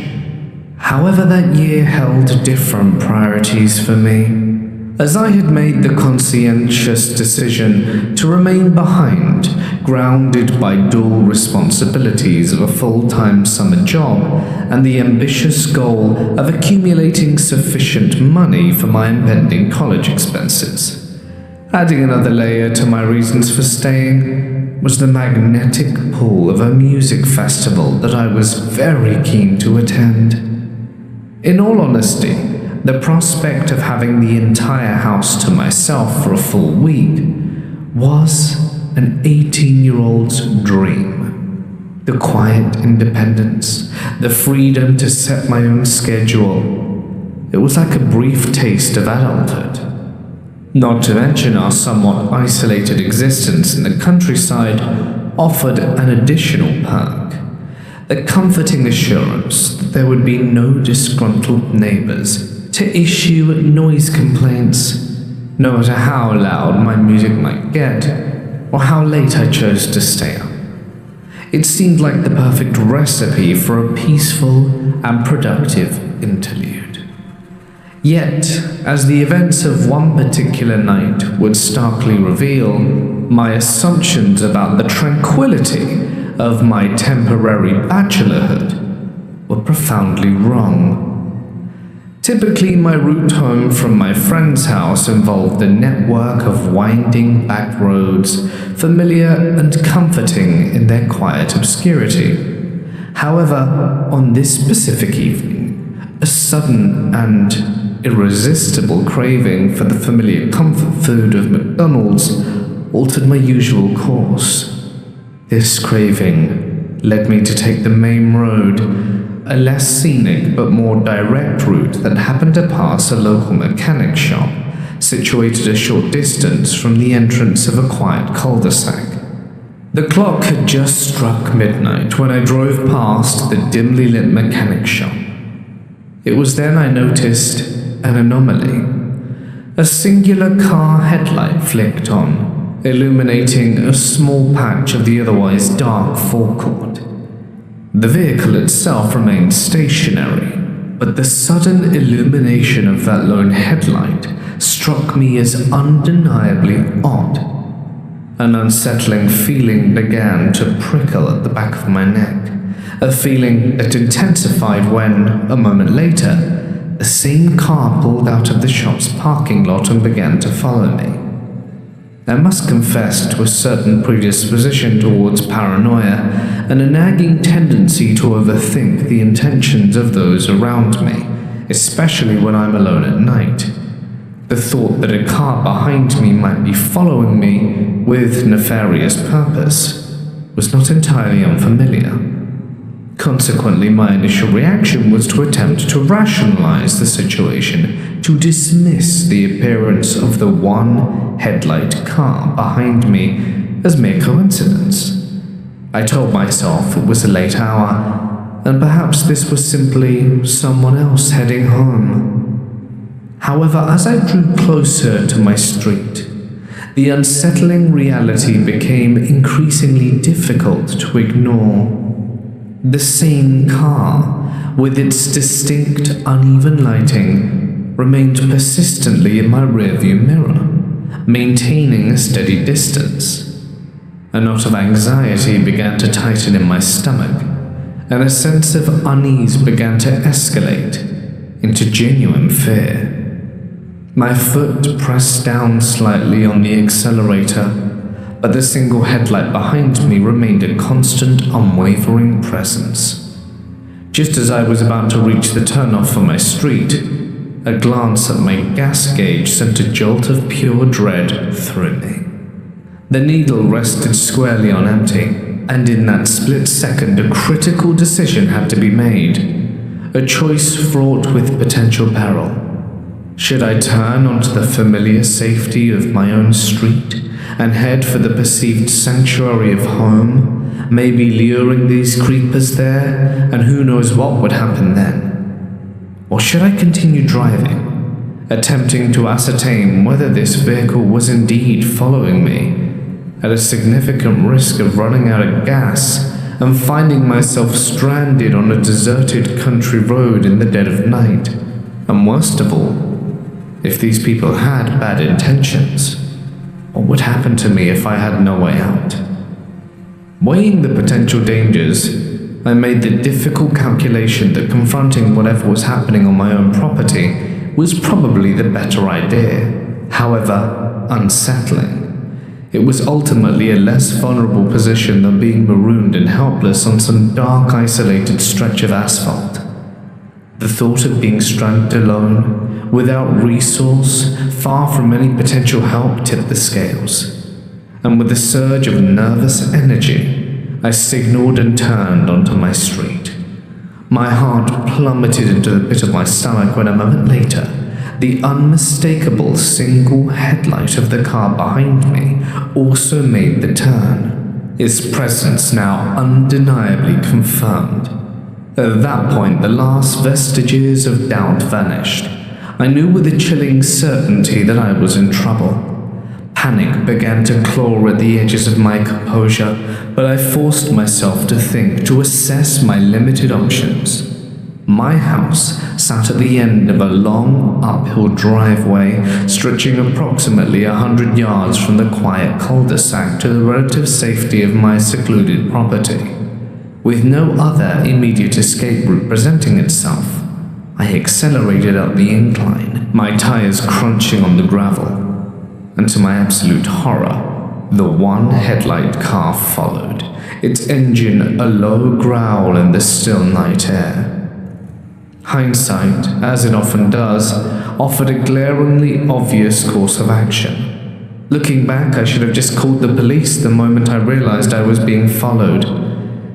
S1: However, that year held different priorities for me, as I had made the conscientious decision to remain behind, grounded by dual responsibilities of a full-time summer job and the ambitious goal of accumulating sufficient money for my impending college expenses. Adding another layer to my reasons for staying was the magnetic pull of a music festival that I was very keen to attend. In all honesty, the prospect of having the entire house to myself for a full week was an 18-year-old's dream. The quiet independence, the freedom to set my own schedule. It was like a brief taste of adulthood. Not to mention our somewhat isolated existence in the countryside offered an additional perk. the comforting assurance that there would be no disgruntled neighbors to issue noise complaints, no matter how loud my music might get or how late I chose to stay up. It seemed like the perfect recipe for a peaceful and productive interlude. Yet, as the events of one particular night would starkly reveal, my assumptions about the tranquility of my temporary bachelorhood were profoundly wrong. Typically, my route home from my friend's house involved a network of winding back roads, familiar and comforting in their quiet obscurity. However, on this specific evening, a sudden and irresistible craving for the familiar comfort food of McDonald's altered my usual course. This craving led me to take the main road, a less scenic but more direct route that happened to pass a local mechanic shop situated a short distance from the entrance of a quiet cul-de-sac. The clock had just struck midnight when I drove past the dimly lit mechanic shop. It was then I noticed an anomaly. A singular car headlight flicked on, illuminating a small patch of the otherwise dark forecourt. The vehicle itself remained stationary, but the sudden illumination of that lone headlight struck me as undeniably odd. An unsettling feeling began to prickle at the back of my neck, a feeling that intensified when, a moment later, the same car pulled out of the shop's parking lot and began to follow me. I must confess to a certain predisposition towards paranoia and a nagging tendency to overthink the intentions of those around me, especially when I'm alone at night. The thought that a car behind me might be following me with nefarious purpose was not entirely unfamiliar. Consequently, my initial reaction was to attempt to rationalize the situation, to dismiss the appearance of the one headlight car behind me as mere coincidence. I told myself it was a late hour, and perhaps this was simply someone else heading home. However, as I drew closer to my street, the unsettling reality became increasingly difficult to ignore. The same car, with its distinct uneven lighting, remained persistently in my rearview mirror, maintaining a steady distance. A knot of anxiety began to tighten in my stomach, and a sense of unease began to escalate into genuine fear. My foot pressed down slightly on the accelerator, but the single headlight behind me remained a constant, unwavering presence. Just as I was about to reach the turnoff for my street, a glance at my gas gauge sent a jolt of pure dread through me. The needle rested squarely on empty, and in that split second a critical decision had to be made, a choice fraught with potential peril. Should I turn onto the familiar safety of my own street and head for the perceived sanctuary of home, maybe luring these creepers there, and who knows what would happen then? Or should I continue driving, attempting to ascertain whether this vehicle was indeed following me, at a significant risk of running out of gas and finding myself stranded on a deserted country road in the dead of night? And worst of all, if these people had bad intentions, what would happen to me if I had no way out? Weighing the potential dangers, I made the difficult calculation that confronting whatever was happening on my own property was probably the better idea, however unsettling. It was ultimately a less vulnerable position than being marooned and helpless on some dark, isolated stretch of asphalt. The thought of being stranded alone, without resource, far from any potential help, tipped the scales. And with a surge of nervous energy, I signaled and turned onto my street. My heart plummeted into the pit of my stomach when a moment later, the unmistakable single headlight of the car behind me also made the turn. its presence now undeniably confirmed. At that point, the last vestiges of doubt vanished. I knew with a chilling certainty that I was in trouble. Panic began to claw at the edges of my composure, but I forced myself to think, to assess my limited options. My house sat at the end of a long uphill driveway stretching approximately 100 yards from the quiet cul-de-sac to the relative safety of my secluded property. With no other immediate escape route presenting itself, I accelerated up the incline, my tires crunching on the gravel, and to my absolute horror, the one headlight car followed, its engine a low growl in the still night air. Hindsight, as it often does, offered a glaringly obvious course of action. Looking back, I should have just called the police the moment I realized I was being followed.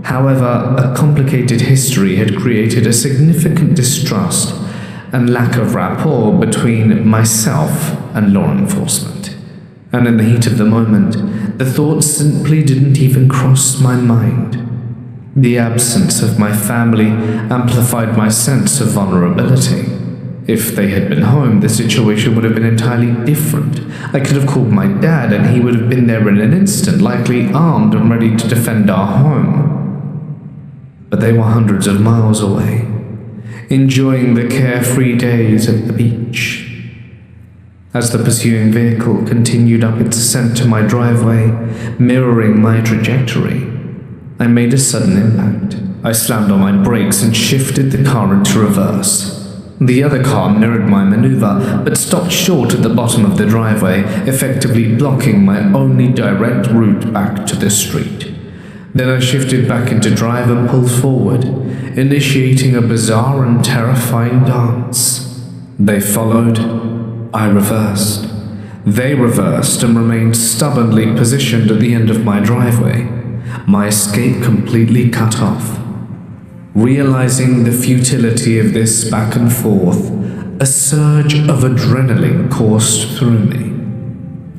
S1: However, a complicated history had created a significant distrust and lack of rapport between myself and law enforcement. And in the heat of the moment, the thought simply didn't even cross my mind. The absence of my family amplified my sense of vulnerability. If they had been home, the situation would have been entirely different. I could have called my dad and he would have been there in an instant, likely armed and ready to defend our home. But they were hundreds of miles away, enjoying the carefree days at the beach. As the pursuing vehicle continued up its ascent to my driveway, mirroring my trajectory, I made a sudden impact. I slammed on my brakes and shifted the car into reverse. The other car mirrored my maneuver, but stopped short at the bottom of the driveway, effectively blocking my only direct route back to the street. Then I shifted back into drive and pulled forward, initiating a bizarre and terrifying dance. They followed. I reversed. They reversed and remained stubbornly positioned at the end of my driveway, my escape completely cut off. Realizing the futility of this back and forth, a surge of adrenaline coursed through me.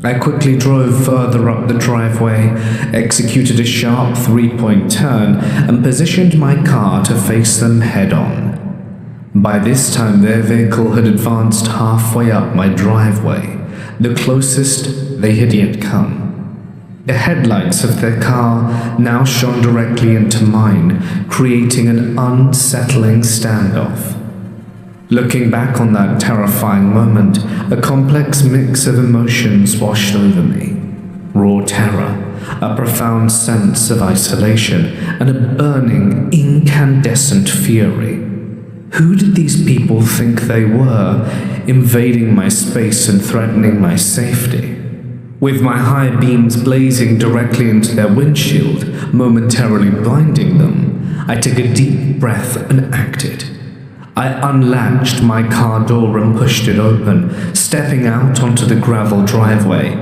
S1: I quickly drove further up the driveway, executed a sharp three-point turn, and positioned my car to face them head-on. By this time, their vehicle had advanced halfway up my driveway, the closest they had yet come. The headlights of their car now shone directly into mine, creating an unsettling standoff. Looking back on that terrifying moment, a complex mix of emotions washed over me. Raw terror, a profound sense of isolation, and a burning, incandescent fury. Who did these people think they were, invading my space and threatening my safety? With my high beams blazing directly into their windshield, momentarily blinding them, I took a deep breath and acted. I unlatched my car door and pushed it open, stepping out onto the gravel driveway.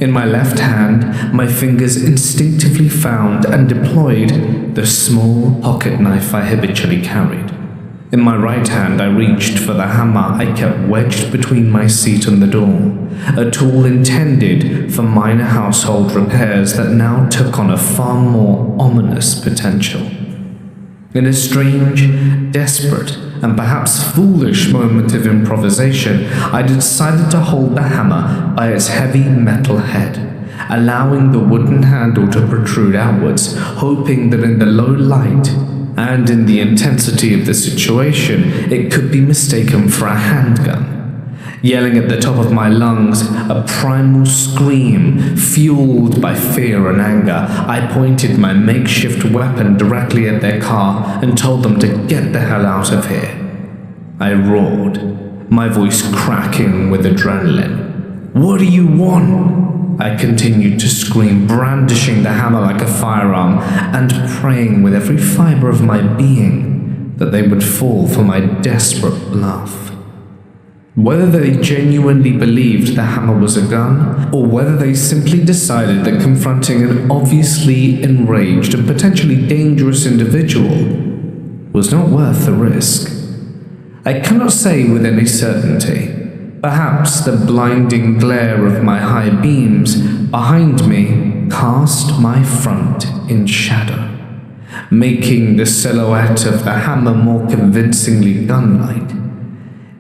S1: In my left hand, my fingers instinctively found and deployed the small pocket knife I habitually carried. In my right hand, I reached for the hammer I kept wedged between my seat and the door, a tool intended for minor household repairs that now took on a far more ominous potential. In a strange, desperate, and perhaps foolish moment of improvisation, I decided to hold the hammer by its heavy metal head, allowing the wooden handle to protrude outwards, hoping that in the low light and in the intensity of the situation, it could be mistaken for a handgun. Yelling at the top of my lungs, a primal scream fueled by fear and anger, I pointed my makeshift weapon directly at their car and told them to get the hell out of here. I roared, my voice cracking with adrenaline. "What do you want?" I continued to scream, brandishing the hammer like a firearm and praying with every fiber of my being that they would fall for my desperate bluff. Whether they genuinely believed the hammer was a gun, or whether they simply decided that confronting an obviously enraged and potentially dangerous individual was not worth the risk, I cannot say with any certainty. Perhaps the blinding glare of my high beams behind me cast my front in shadow, making the silhouette of the hammer more convincingly gun-like.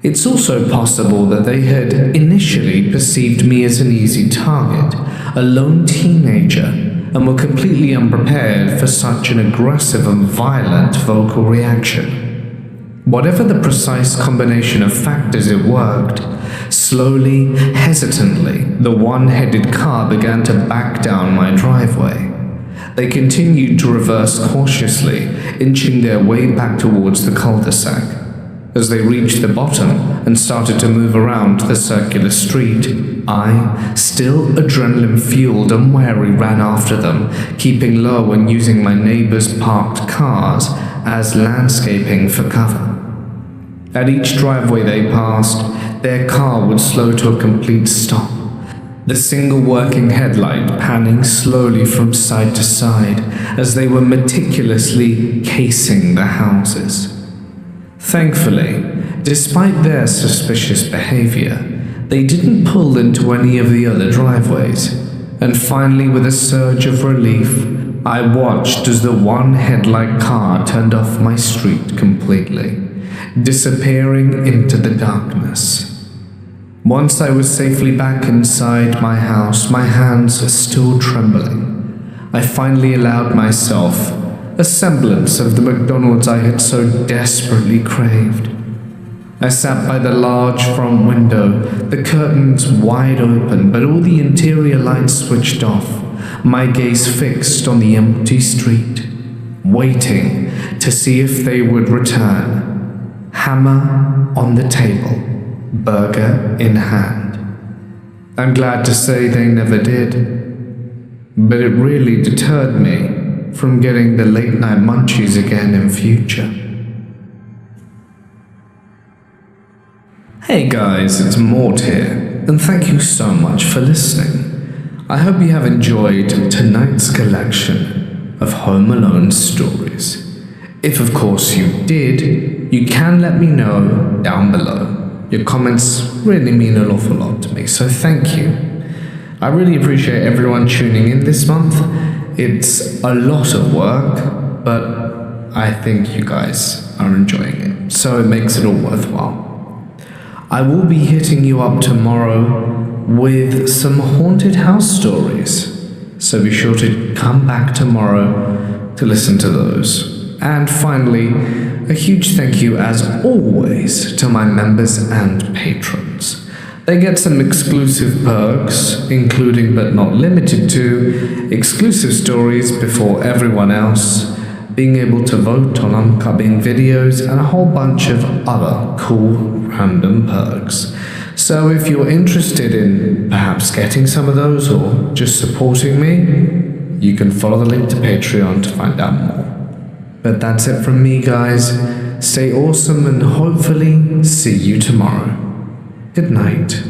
S1: It's also possible that they had initially perceived me as an easy target, a lone teenager, and were completely unprepared for such an aggressive and violent vocal reaction. Whatever the precise combination of factors, it worked. Slowly, hesitantly, the one-headed car began to back down my driveway. They continued to reverse cautiously, inching their way back towards the cul-de-sac. As they reached the bottom and started to move around the circular street, I, still adrenaline-fueled and wary, ran after them, keeping low and using my neighbors' parked cars as landscaping for cover. At each driveway they passed, their car would slow to a complete stop, the single working headlight panning slowly from side to side as they were meticulously casing the houses. Thankfully, despite their suspicious behavior, they didn't pull into any of the other driveways, and finally, with a surge of relief, I watched as the one headlight car turned off my street completely, disappearing into the darkness. Once I was safely back inside my house, my hands still trembling, I finally allowed myself a semblance of the McDonald's I had so desperately craved. I sat by the large front window, the curtains wide open, but all the interior lights switched off, my gaze fixed on the empty street, waiting to see if they would return, hammer on the table, burger in hand. I'm glad to say they never did, but it really deterred me from getting the late-night munchies again in future. Hey guys, it's Mort here, and thank you so much for listening. I hope you have enjoyed tonight's collection of Home Alone stories. If of course you did, you can let me know down below. Your comments really mean an awful lot to me, so thank you. I really appreciate everyone tuning in this month. It's a lot of work, but I think you guys are enjoying it, so it makes it all worthwhile. I will be hitting you up tomorrow with some haunted house stories, so be sure to come back tomorrow to listen to those. And finally, a huge thank you as always to my members and patrons. They get some exclusive perks, including but not limited to exclusive stories before everyone else, being able to vote on upcoming videos, and a whole bunch of other cool random perks. So if you're interested in perhaps getting some of those or just supporting me, you can follow the link to Patreon to find out more. But that's it from me, guys. Stay awesome and hopefully see you tomorrow. Good night.